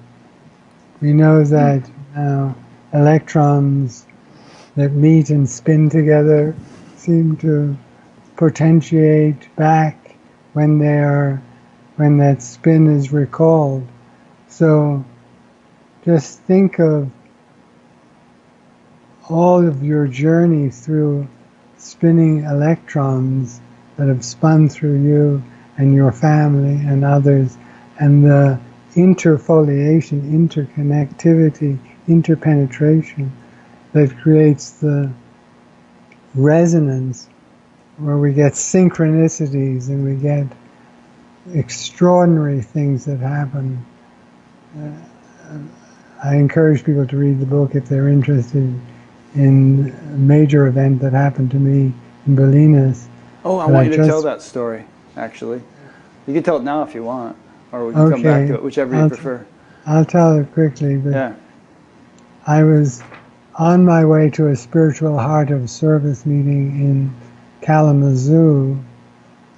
We know that now electrons that meet and spin together seem to potentiate back when that spin is recalled. So just think of all of your journey through spinning electrons that have spun through you and your family and others, and the interfoliation, interconnectivity, interpenetration that creates the resonance where we get synchronicities and we get extraordinary things that happen. I encourage people to read the book if they're interested in a major event that happened to me in Bolinas. Oh, I want you to tell that story, actually. You can tell it now if you want, or we can come back to it, whichever you prefer. I'll tell it quickly, but yeah. I was on my way to a spiritual heart of service meeting in Kalamazoo.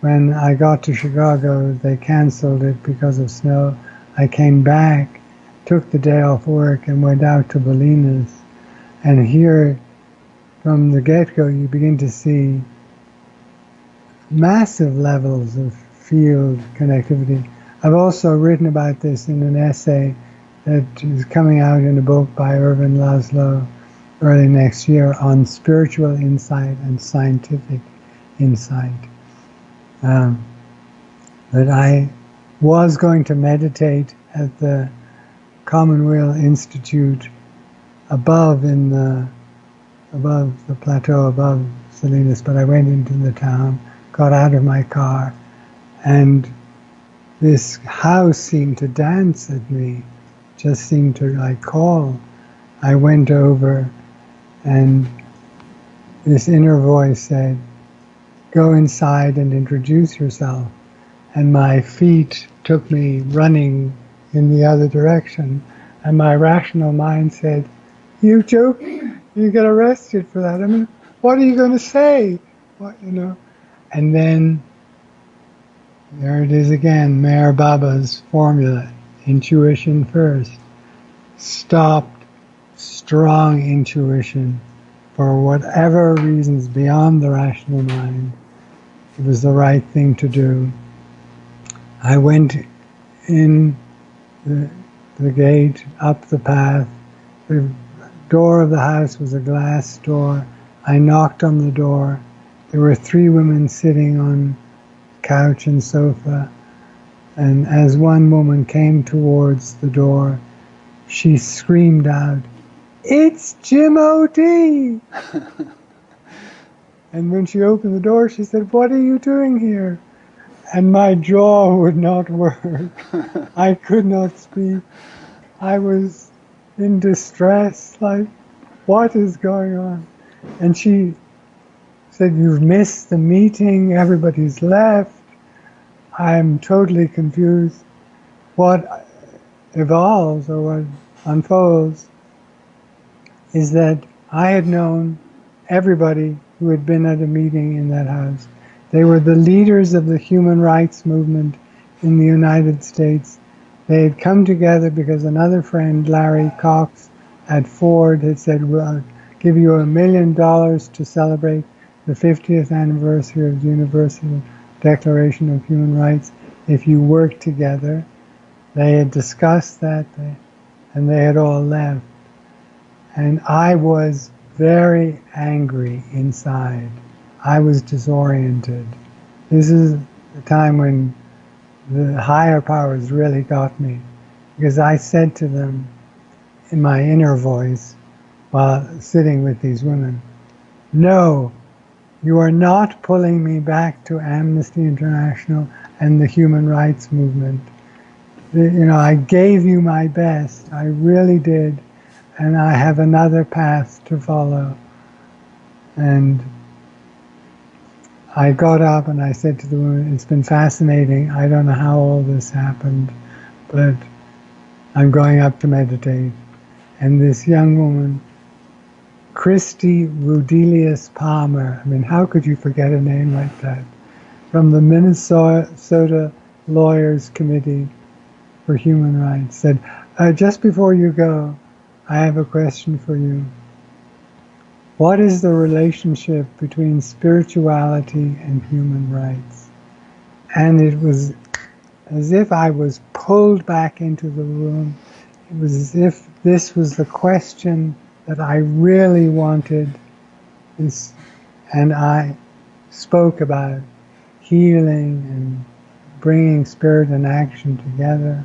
When I got to Chicago, they canceled it because of snow. I came back, took the day off work, and went out to Bolinas. And here, from the get-go, you begin to see massive levels of field connectivity. I've also written about this in an essay that is coming out in a book by Ervin Laszlo early next year on spiritual insight and scientific insight. That I was going to meditate at the Commonweal Institute above the plateau above Salinas, but I went into the town, got out of my car, and this house seemed to dance at me, just seemed to call. I went over, and this inner voice said, "Go inside and introduce yourself." And my feet took me running in the other direction, and my rational mind said, "You joking? You get arrested for that. I mean, what are you going to say?" And then there it is again, Meher Baba's formula: intuition first. Stopped strong intuition for whatever reasons beyond the rational mind. It was the right thing to do. I went in the gate, up the path. The door of the house was a glass door. I knocked on the door. There were 3 women sitting on couch and sofa, and as one woman came towards the door, she screamed out, "It's Jim O.D." And when she opened the door, she said, "What are you doing here?" And my jaw would not work. I could not speak. I was in distress, like, what is going on? And she said, "You've missed the meeting, everybody's left." I'm totally confused. What evolves, or what unfolds, is that I had known everybody who had been at a meeting in that house. They were the leaders of the human rights movement in the United States. They had come together because another friend, Larry Cox, at Ford, had said, "We'll give you $1 million to celebrate the 50th anniversary of the Universal Declaration of Human Rights if you work together." They had discussed that, and they had all left. And I was very angry inside. I was disoriented. This is the time when the higher powers really got me, because I said to them in my inner voice while sitting with these women, no, you are not pulling me back to Amnesty International and the human rights movement. I gave you my best, I really did, and I have another path to follow. And I got up and I said to the woman, it's been fascinating. I don't know how all this happened, but I'm going up to meditate. And this young woman, Christy Rudelius Palmer, I mean, how could you forget a name like that? From the Minnesota Lawyers Committee for Human Rights, said, just before you go, I have a question for you. What is the relationship between spirituality and human rights? And it was as if I was pulled back into the room. It was as if this was the question that I really wanted. And I spoke about healing and bringing spirit and action together.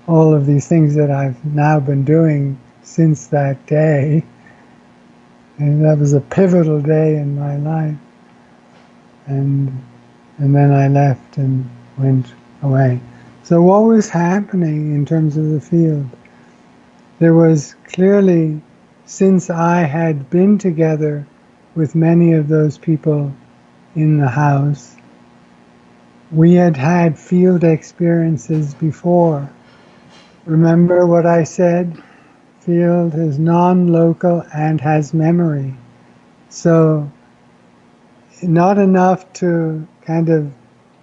All of these things that I've now been doing since that day. And that was a pivotal day in my life. And then I left and went away. So what was happening in terms of the field? There was clearly, since I had been together with many of those people in the house, we had had field experiences before. Remember what I said? Field is non-local and has memory. So not enough to kind of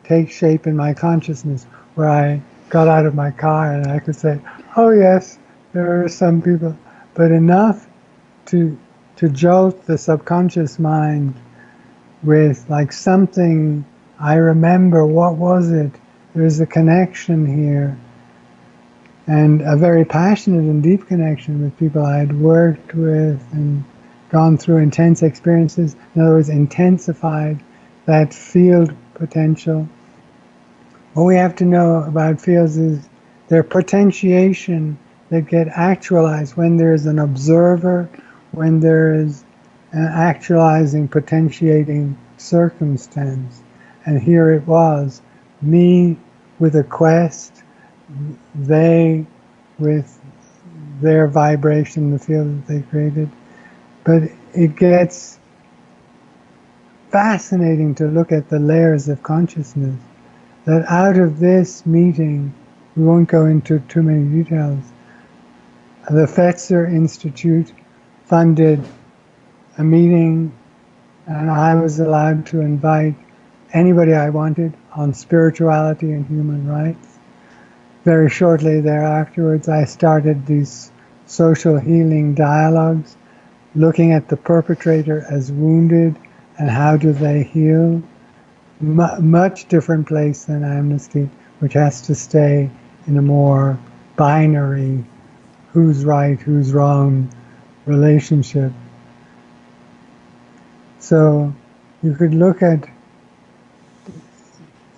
take shape in my consciousness where I got out of my car and I could say, oh yes, there are some people, but enough to jolt the subconscious mind with like something, I remember, what was it? There's a connection here. And a very passionate and deep connection with people I had worked with and gone through intense experiences. In other words, intensified that field potential. What we have to know about fields is their potentiation that get actualized when there is an observer, when there is an actualizing, potentiating circumstance. And here it was, me with a quest, they with their vibration, the field that they created. But it gets fascinating to look at the layers of consciousness, that out of this meeting, we won't go into too many details, the Fetzer Institute funded a meeting, and I was allowed to invite anybody I wanted on spirituality and human rights. Very shortly thereafterwards, I started these social healing dialogues, looking at the perpetrator as wounded and how do they heal. Much different place than Amnesty, which has to stay in a more binary, who's right, who's wrong relationship. So you could look at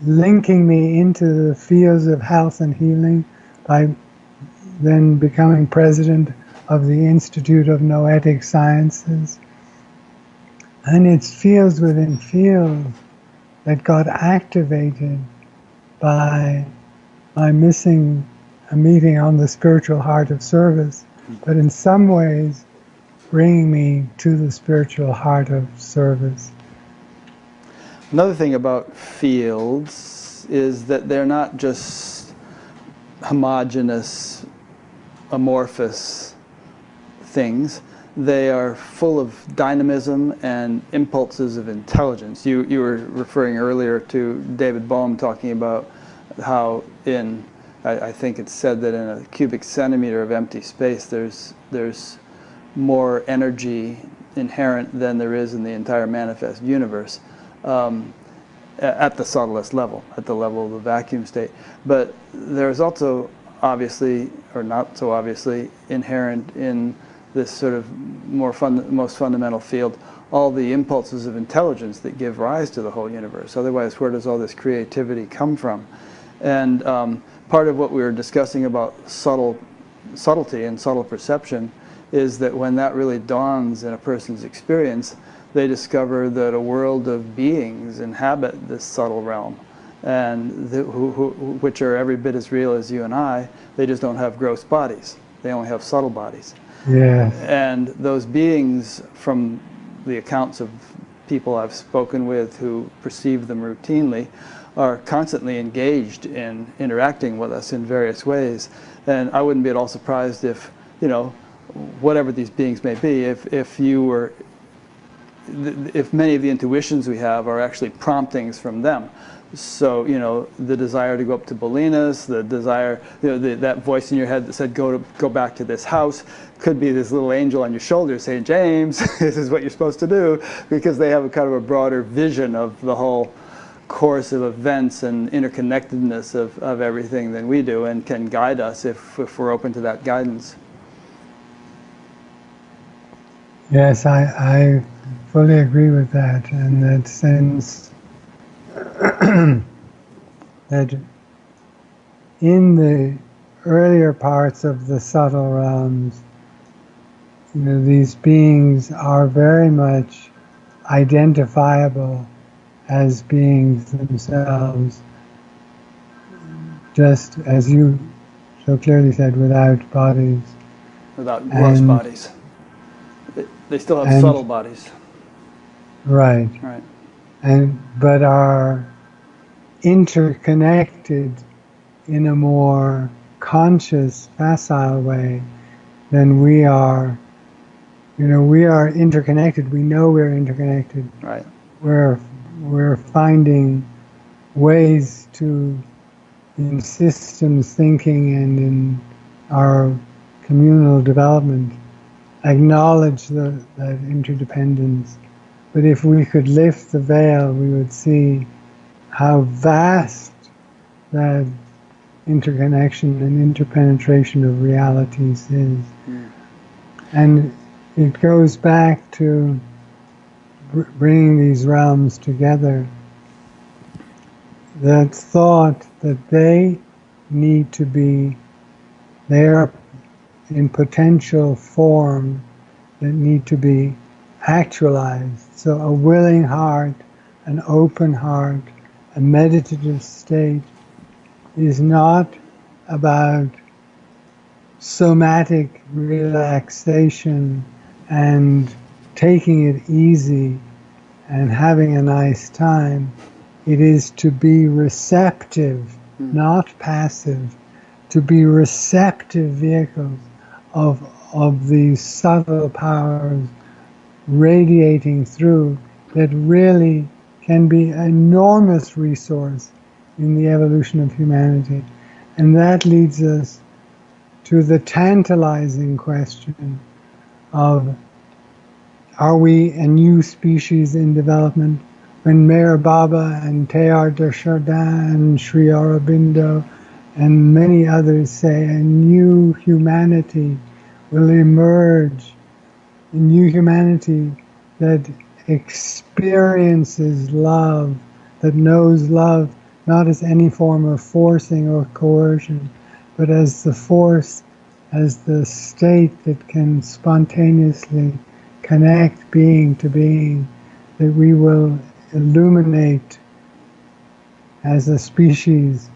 linking me into the fields of health and healing by then becoming president of the Institute of Noetic Sciences. And it's fields within fields that got activated by missing a meeting on the spiritual heart of service, but in some ways bringing me to the spiritual heart of service. Another thing about fields is that they're not just homogeneous, amorphous things. They are full of dynamism and impulses of intelligence. You were referring earlier to David Bohm talking about how I think it's said that in a cubic centimeter of empty space there's more energy inherent than there is in the entire manifest universe. At the subtlest level, at the level of the vacuum state. But there's also obviously, or not so obviously, inherent in this sort of most fundamental field, all the impulses of intelligence that give rise to the whole universe. Otherwise, where does all this creativity come from? And part of what we were discussing about subtlety and subtle perception is that when that really dawns in a person's experience, they discover that a world of beings inhabit this subtle realm, and which are every bit as real as you and I. They just don't have gross bodies. They only have subtle bodies. Yes. And those beings, from the accounts of people I've spoken with who perceive them routinely, are constantly engaged in interacting with us in various ways. And I wouldn't be at all surprised if, you know, whatever these beings may be, if many of the intuitions we have are actually promptings from them. So, you know, the desire to go up to Bolinas, the desire, you know, that voice in your head that said, go back to this house, could be this little angel on your shoulder saying, James, this is what you're supposed to do, because they have a kind of a broader vision of the whole course of events and interconnectedness of everything than we do, and can guide us if we're open to that guidance. Yes, I fully agree with that, in that sense that in the earlier parts of the subtle realms, you know, these beings are very much identifiable as beings themselves, just as you so clearly said, without bodies. Without gross bodies. They still have subtle bodies. Right. Right. But are interconnected in a more conscious, facile way than we are. You know, we are interconnected. We know we're interconnected. Right. We're finding ways to, in systems thinking and in our communal development, acknowledge that interdependence. But if we could lift the veil, we would see how vast that interconnection and interpenetration of realities is. Mm. And it goes back to bringing these realms together. That thought that they need to be, they are in potential form that need to be actualized. So a willing heart, an open heart, a meditative state is not about somatic relaxation and taking it easy and having a nice time. It is to be receptive, not passive, to be receptive vehicles of these subtle powers radiating through that really can be an enormous resource in the evolution of humanity. And that leads us to the tantalizing question of, are we a new species in development? When Meher Baba and Teilhard de Chardin and Sri Aurobindo and many others say a new humanity will emerge, a new humanity that experiences love, that knows love not as any form of forcing or coercion, but as the force, as the state that can spontaneously connect being to being, that we will illuminate as a species.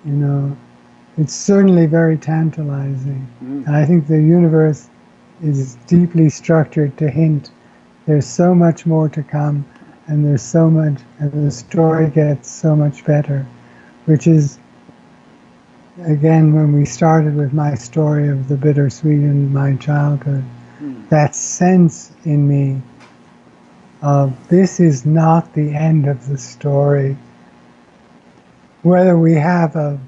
You know, it's certainly very tantalizing. And I think the universe is deeply structured to hint there's so much more to come, and there's so much, and the story gets so much better, which is, again, when we started with my story of the bittersweet in my childhood, that sense in me of this is not the end of the story. Whether we have a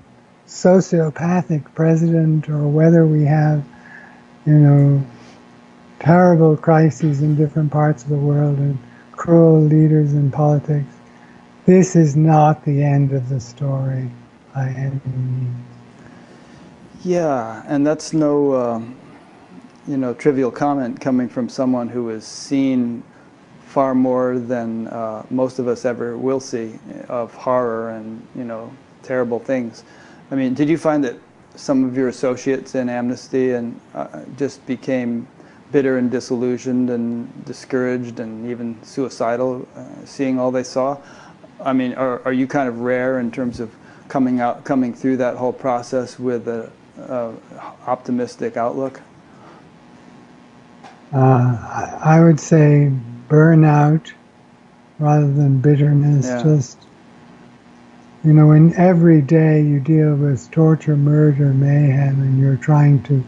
sociopathic president or whether we have, you know, terrible crises in different parts of the world and cruel leaders in politics, this is not the end of the story by any means. Yeah, and that's no, you know, trivial comment coming from someone who has seen far more than most of us ever will see of horror and, you know, terrible things. I mean, did you find that some of your associates in Amnesty and just became bitter and disillusioned and discouraged and even suicidal, seeing all they saw? I mean, are you kind of rare in terms of coming through that whole process with a optimistic outlook? I would say burnout rather than bitterness. Yeah. Just, you know, in every day you deal with torture, murder, mayhem, and you're trying to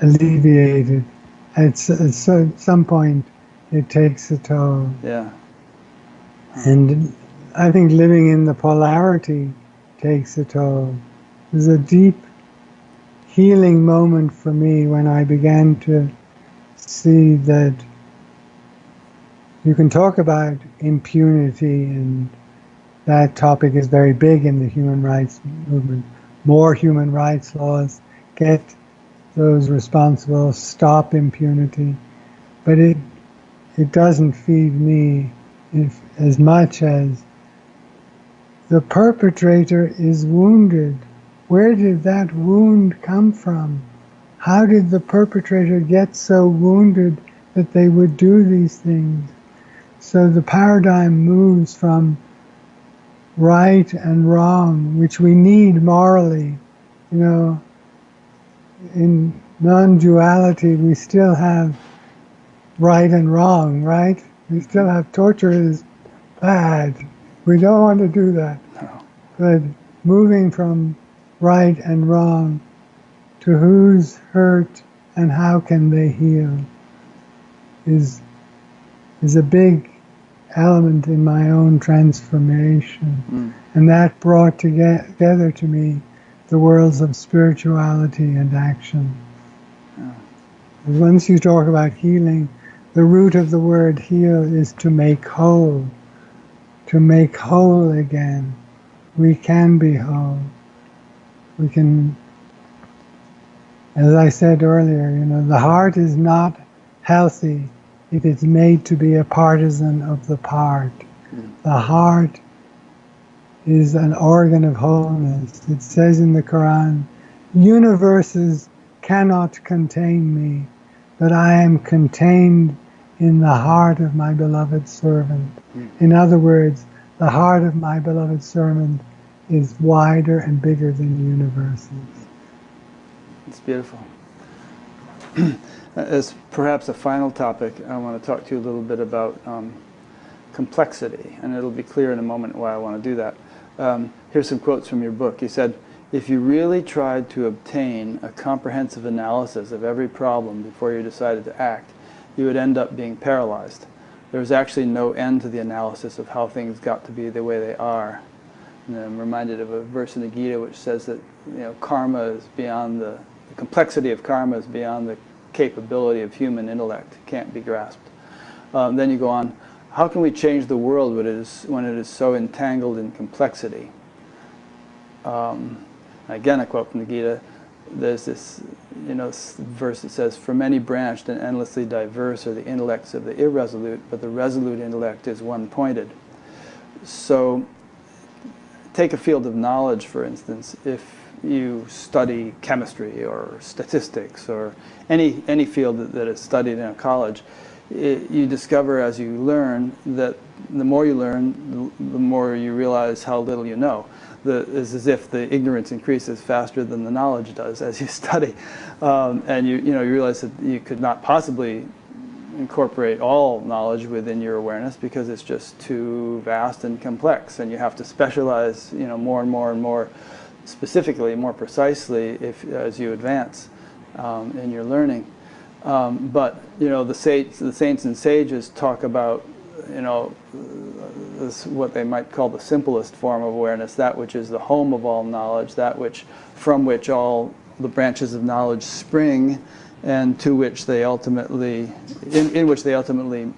alleviate it. At some point, it takes a toll. Yeah. And I think living in the polarity takes a toll. There's a deep healing moment for me when I began to see that you can talk about impunity, and that topic is very big in the human rights movement. More human rights laws, get those responsible, stop impunity. But it doesn't feed me as much as the perpetrator is wounded. Where did that wound come from? How did the perpetrator get so wounded that they would do these things? So the paradigm moves from right and wrong, which we need morally. You know, in non-duality, we still have right and wrong, right? We still have torture is bad. We don't want to do that. No. But moving from right and wrong to who's hurt and how can they heal is a big element in my own transformation. And that brought together to me the worlds of spirituality and action. Once you talk about healing, the root of the word heal is to make whole again. We can be whole. We can, as I said earlier, you know, the heart is not healthy if it's made to be a partisan of the part. The heart is an organ of wholeness. It says in the Quran, universes cannot contain me, but I am contained in the heart of my beloved servant. In other words, the heart of my beloved servant is wider and bigger than universes. It's beautiful. As perhaps a final topic, I want to talk to you a little bit about complexity, and it'll be clear in a moment why I want to do that. Here's some quotes from your book. You said, if you really tried to obtain a comprehensive analysis of every problem before you decided to act, you would end up being paralyzed. There's actually no end to the analysis of how things got to be the way they are. And I'm reminded of a verse in the Gita which says that, you know, karma is beyond the complexity of karma is beyond the capability of human intellect. It can't be grasped. Then you go on, how can we change the world when it is so entangled in complexity? Again, a quote from the Gita. There's this, you know, verse that says, "For many branched and endlessly diverse are the intellects of the irresolute, but the resolute intellect is one-pointed." So, take a field of knowledge, for instance. If you study chemistry or statistics or any field that is studied in a college, you discover as you learn that the more you learn, the more you realize how little you know. It's as if the ignorance increases faster than the knowledge does as you study, and you realize that you could not possibly incorporate all knowledge within your awareness because it's just too vast and complex, and you have to specialize, you know, more and more and more specifically, more precisely as you advance in your learning. But you know, the saints and sages talk about, you know, what they might call the simplest form of awareness, that which is the home of all knowledge, that which from which all the branches of knowledge spring, and to which they ultimately, in which they ultimately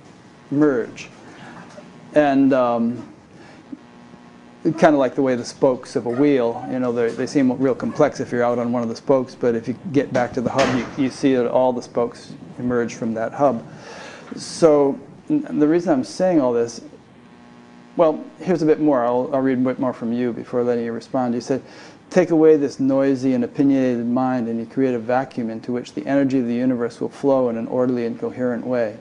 merge. And kind of like the way the spokes of a wheel, you know, they seem real complex if you're out on one of the spokes, but if you get back to the hub, you see that all the spokes emerge from that hub. So the reason I'm saying all this Well, here's a bit more. I'll read a bit more from you before letting you respond. You said, take away this noisy and opinionated mind and you create a vacuum into which the energy of the universe will flow in an orderly and coherent way.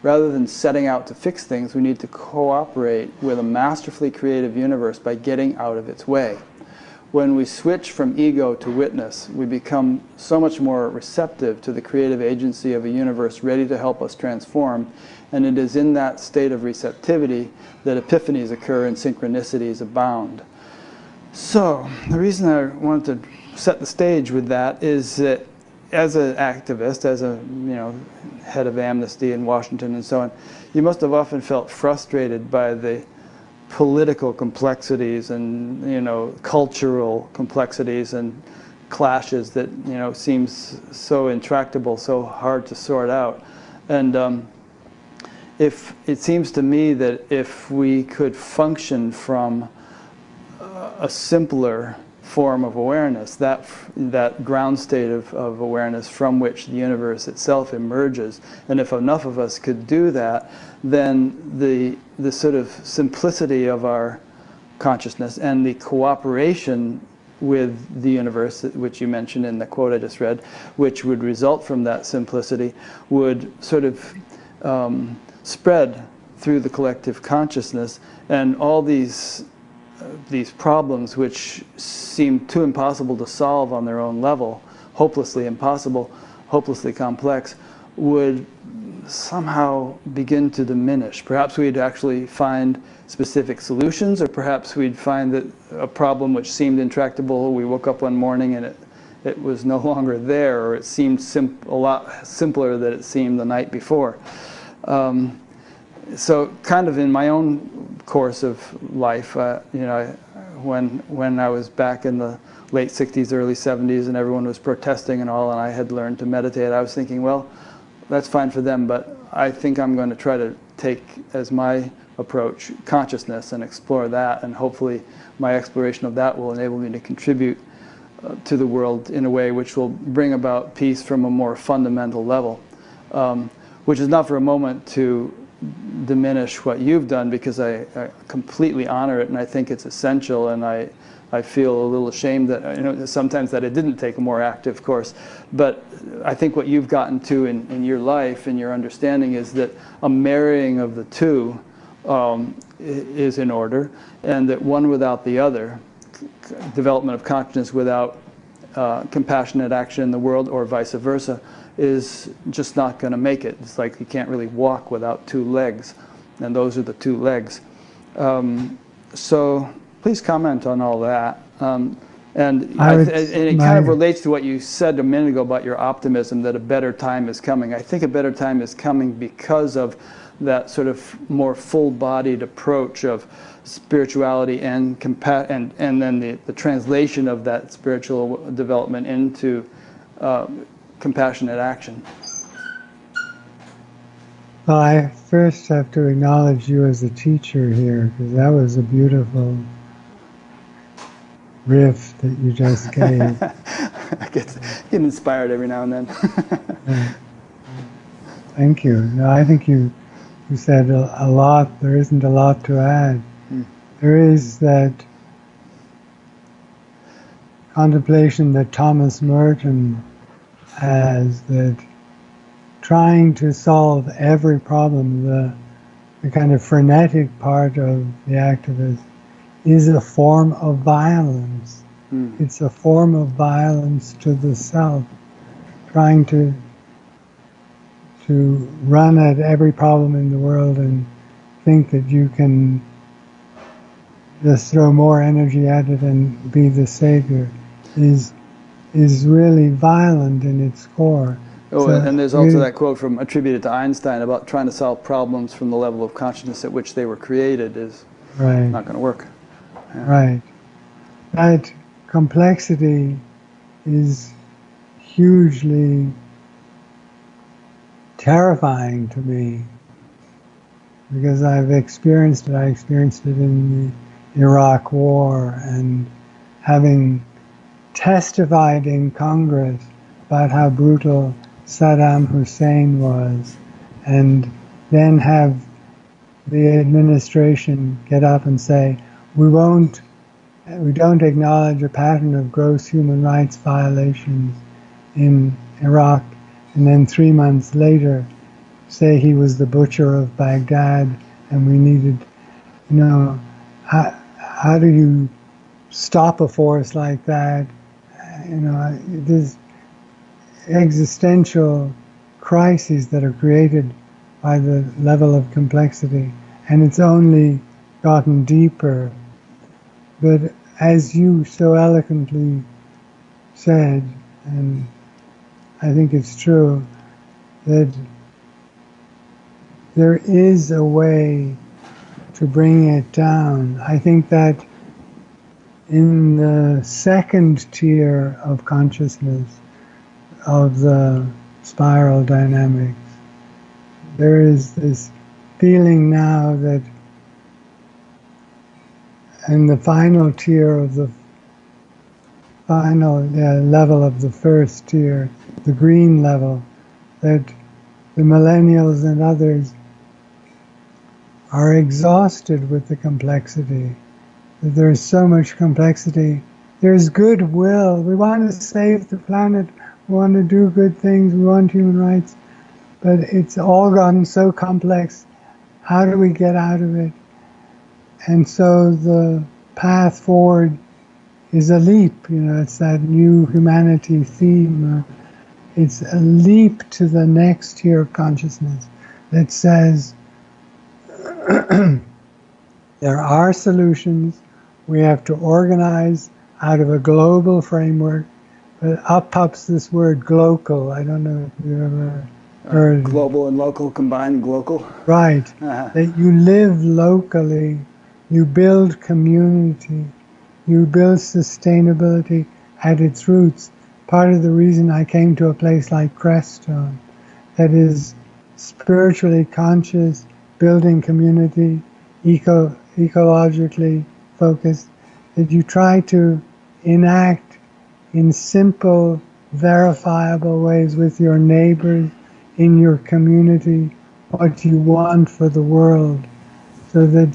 Rather than setting out to fix things, we need to cooperate with a masterfully creative universe by getting out of its way. When we switch from ego to witness, we become so much more receptive to the creative agency of a universe ready to help us transform, and it is in that state of receptivity that epiphanies occur and synchronicities abound. So, the reason I wanted to set the stage with that is that as an activist, as a head of Amnesty in Washington and so on, you must have often felt frustrated by the political complexities and cultural complexities and clashes that seems so intractable, so hard to sort out. And if it seems to me that if we could function from a simpler form of awareness, that ground state of awareness from which the universe itself emerges, and if enough of us could do that, then the sort of simplicity of our consciousness and the cooperation with the universe, which you mentioned in the quote I just read, which would result from that simplicity, would sort of spread through the collective consciousness, and all these problems which seem too impossible to solve on their own level, hopelessly impossible, hopelessly complex, would somehow begin to diminish. Perhaps we'd actually find specific solutions, or perhaps we'd find that a problem which seemed intractable, we woke up one morning and it was no longer there, or it seemed a lot simpler than it seemed the night before. So kind of in my own course of life, when I was back in the late 60s, early 70s, and everyone was protesting and all, and I had learned to meditate, I was thinking, well, that's fine for them, but I think I'm going to try to take as my approach consciousness and explore that, and hopefully my exploration of that will enable me to contribute to the world in a way which will bring about peace from a more fundamental level, which is not for a moment to diminish what you've done, because I completely honor it and I think it's essential, and I feel a little ashamed that sometimes that it didn't take a more active course. But I think what you've gotten to in your life and your understanding is that a marrying of the two is in order, and that one without the other, development of consciousness without compassionate action in the world, or vice versa, is just not going to make it. It's like you can't really walk without two legs, and those are the two legs. So please comment on all that. And it kind of relates to what you said a minute ago about your optimism that a better time is coming. I think a better time is coming because of that sort of more full-bodied approach of spirituality and then the translation of that spiritual development into compassionate action. Well, I first have to acknowledge you as a teacher here, because that was a beautiful riff that you just gave. I get inspired every now and then. Thank you. No, I think you said a lot. There isn't a lot to add. There is that contemplation that Thomas Merton has, that trying to solve every problem, the kind of frenetic part of the activist, is a form of violence. It's a form of violence to the self, trying to run at every problem in the world and think that you can just throw more energy at it and be the savior is really violent in its core. Oh, so, and there's also that quote attributed to Einstein about trying to solve problems from the level of consciousness at which they were created is not going to work. Yeah. Right. That complexity is hugely terrifying to me, because I've experienced it. I experienced it in the Iraq War, and having testified in Congress about how brutal Saddam Hussein was, and then have the administration get up and say, we don't acknowledge a pattern of gross human rights violations in Iraq, and then 3 months later say he was the butcher of Baghdad and we needed, how do you stop a force like that? There's existential crises that are created by the level of complexity, and it's only gotten deeper. But as you so eloquently said, and I think it's true, that there is a way to bring it down. I think that in the second tier of consciousness of the spiral dynamics, there is this feeling now that in the final tier of the final level of the first tier, the green level, that the millennials and others are exhausted with the complexity. That there's so much complexity. There's goodwill. We want to save the planet. We want to do good things. We want human rights. But it's all gotten so complex. How do we get out of it? And so the path forward is a leap. It's that new humanity theme. It's a leap to the next tier of consciousness that says there are solutions. We have to organize out of a global framework. But up pops this word glocal. I don't know if you ever heard. Global and local combined, glocal. Right. That you live locally, you build community, you build sustainability at its roots. Part of the reason I came to a place like Crestone, that is spiritually conscious, building community, ecologically focused, that you try to enact in simple, verifiable ways with your neighbors, in your community, what you want for the world, so that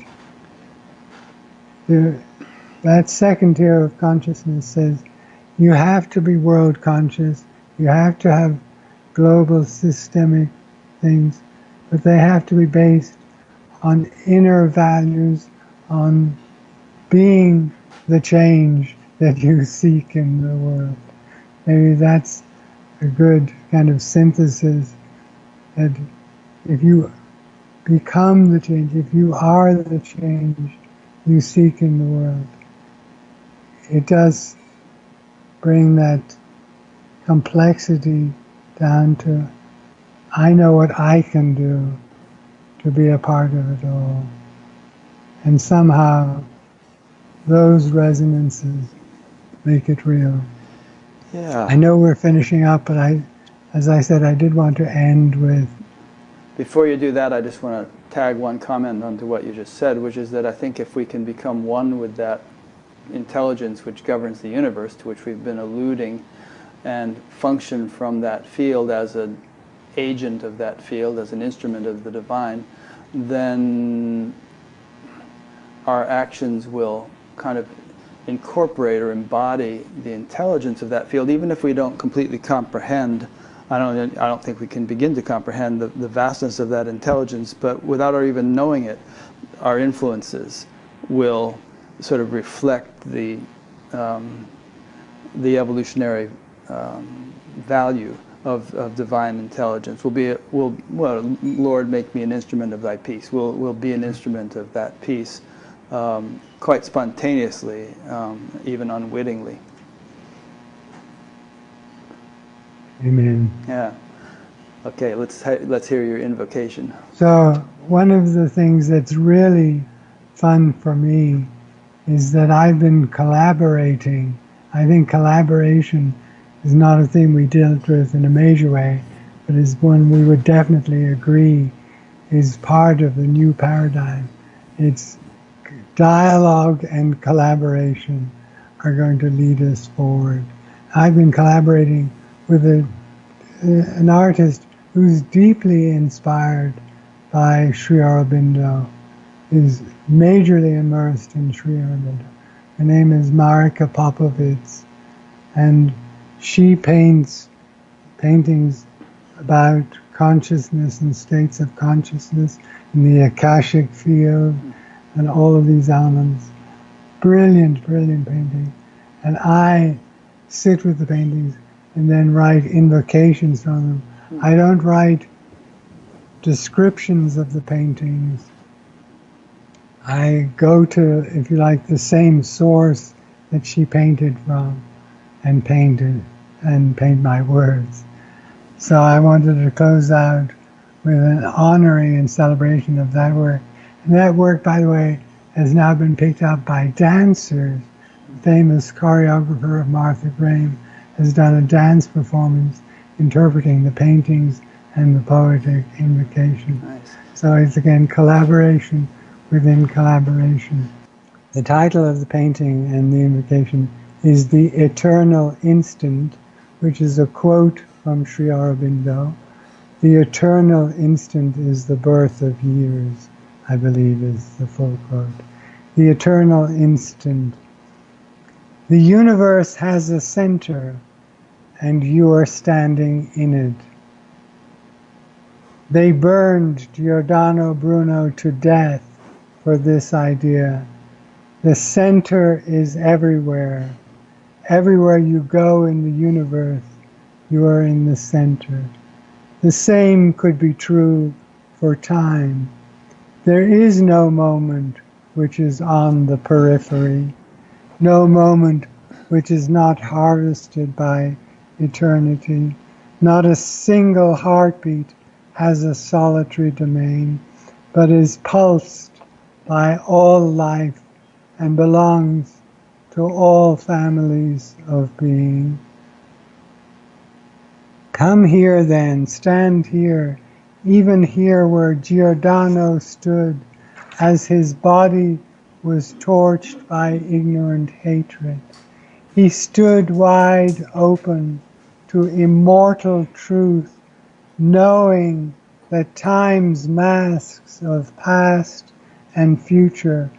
that second tier of consciousness says you have to be world conscious, you have to have global systemic things, but they have to be based on inner values, on being the change that you seek in the world. Maybe that's a good kind of synthesis, that if you become the change, if you are the change you seek in the world, it does bring that complexity down to, I know what I can do to be a part of it all. And somehow those resonances make it real. Yeah. I know we're finishing up, but as I said, I did want to end with... Before you do that, I just want to tag one comment onto what you just said, which is that I think if we can become one with that intelligence which governs the universe, to which we've been alluding, and function from that field as an agent of that field, as an instrument of the divine, then our actions will kind of incorporate or embody the intelligence of that field, even if we don't completely comprehend. I don't think we can begin to comprehend the vastness of that intelligence, but without our even knowing it, our influences will sort of reflect the evolutionary value of divine intelligence. Well, Lord, make me an instrument of thy peace. We'll be an instrument of that peace quite spontaneously, even unwittingly. Amen. Yeah. Okay, let's hear your invocation. So one of the things that's really fun for me is that I've been collaborating. I think collaboration is not a thing we dealt with in a major way, but is one we would definitely agree is part of the new paradigm. It's dialogue and collaboration are going to lead us forward. I've been collaborating with an artist who's deeply inspired by Sri Aurobindo, is majorly immersed in Sri Aurobindo. Her name is Marika Popovits, and she paints paintings about consciousness and states of consciousness in the Akashic field and all of these elements. Brilliant, brilliant painting. And I sit with the paintings and then write invocations from them. I don't write descriptions of the paintings. I go to, if you like, the same source that she painted from and paint my words. So I wanted to close out with an honoring and celebration of that work. And that work, by the way, has now been picked up by dancers. The famous choreographer of Martha Graham has done a dance performance interpreting the paintings and the poetic invocation. Nice. So it's again collaboration within collaboration. The title of the painting and the invocation is The Eternal Instant, which is a quote from Sri Aurobindo. The eternal instant is the birth of years, I believe is the full quote. The eternal instant. The universe has a center, and you are standing in it. They burned Giordano Bruno to death for this idea. The center is everywhere. Everywhere you go in the universe, you are in the center. The same could be true for time. There is no moment which is on the periphery, no moment which is not harvested by eternity. Not a single heartbeat has a solitary domain, but is pulsed by all life and belongs to all families of being. Come here then, stand here, even here where Giordano stood, as his body was torched by ignorant hatred. He stood wide open to immortal truth, knowing that time's masks of past and future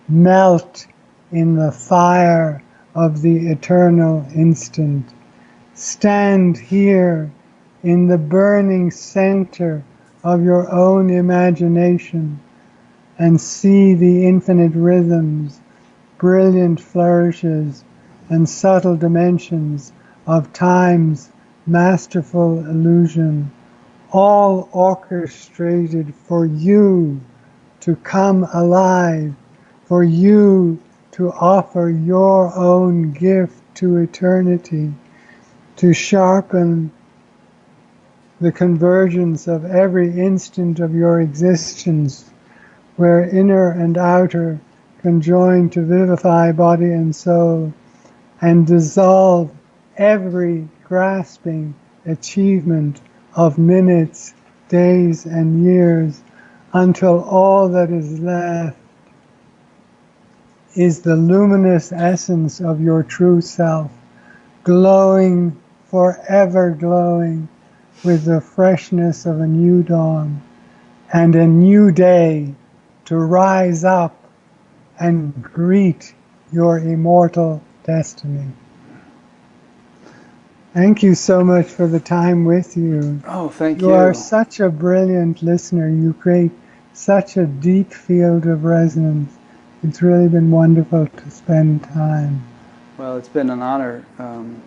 melt in the fire of the eternal instant. Stand here in the burning center of your own imagination and see the infinite rhythms, brilliant flourishes, and subtle dimensions of time's masterful illusion, all orchestrated for you to come alive, for you to offer your own gift to eternity, to sharpen the convergence of every instant of your existence, where inner and outer conjoin to vivify body and soul, and dissolve every grasping achievement of minutes, days, and years, until all that is left is the luminous essence of your true self, glowing, forever glowing, with the freshness of a new dawn and a new day to rise up and greet your immortal destiny. Thank you so much for the time with you. Oh, thank you. You are such a brilliant listener. You create such a deep field of resonance. It's really been wonderful to spend time. Well, it's been an honor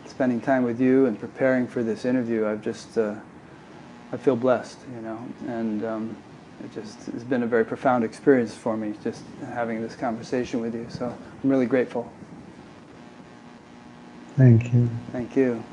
spending time with you and preparing for this interview. I feel blessed, and it's been a very profound experience for me just having this conversation with you. So I'm really grateful. Thank you. Thank you.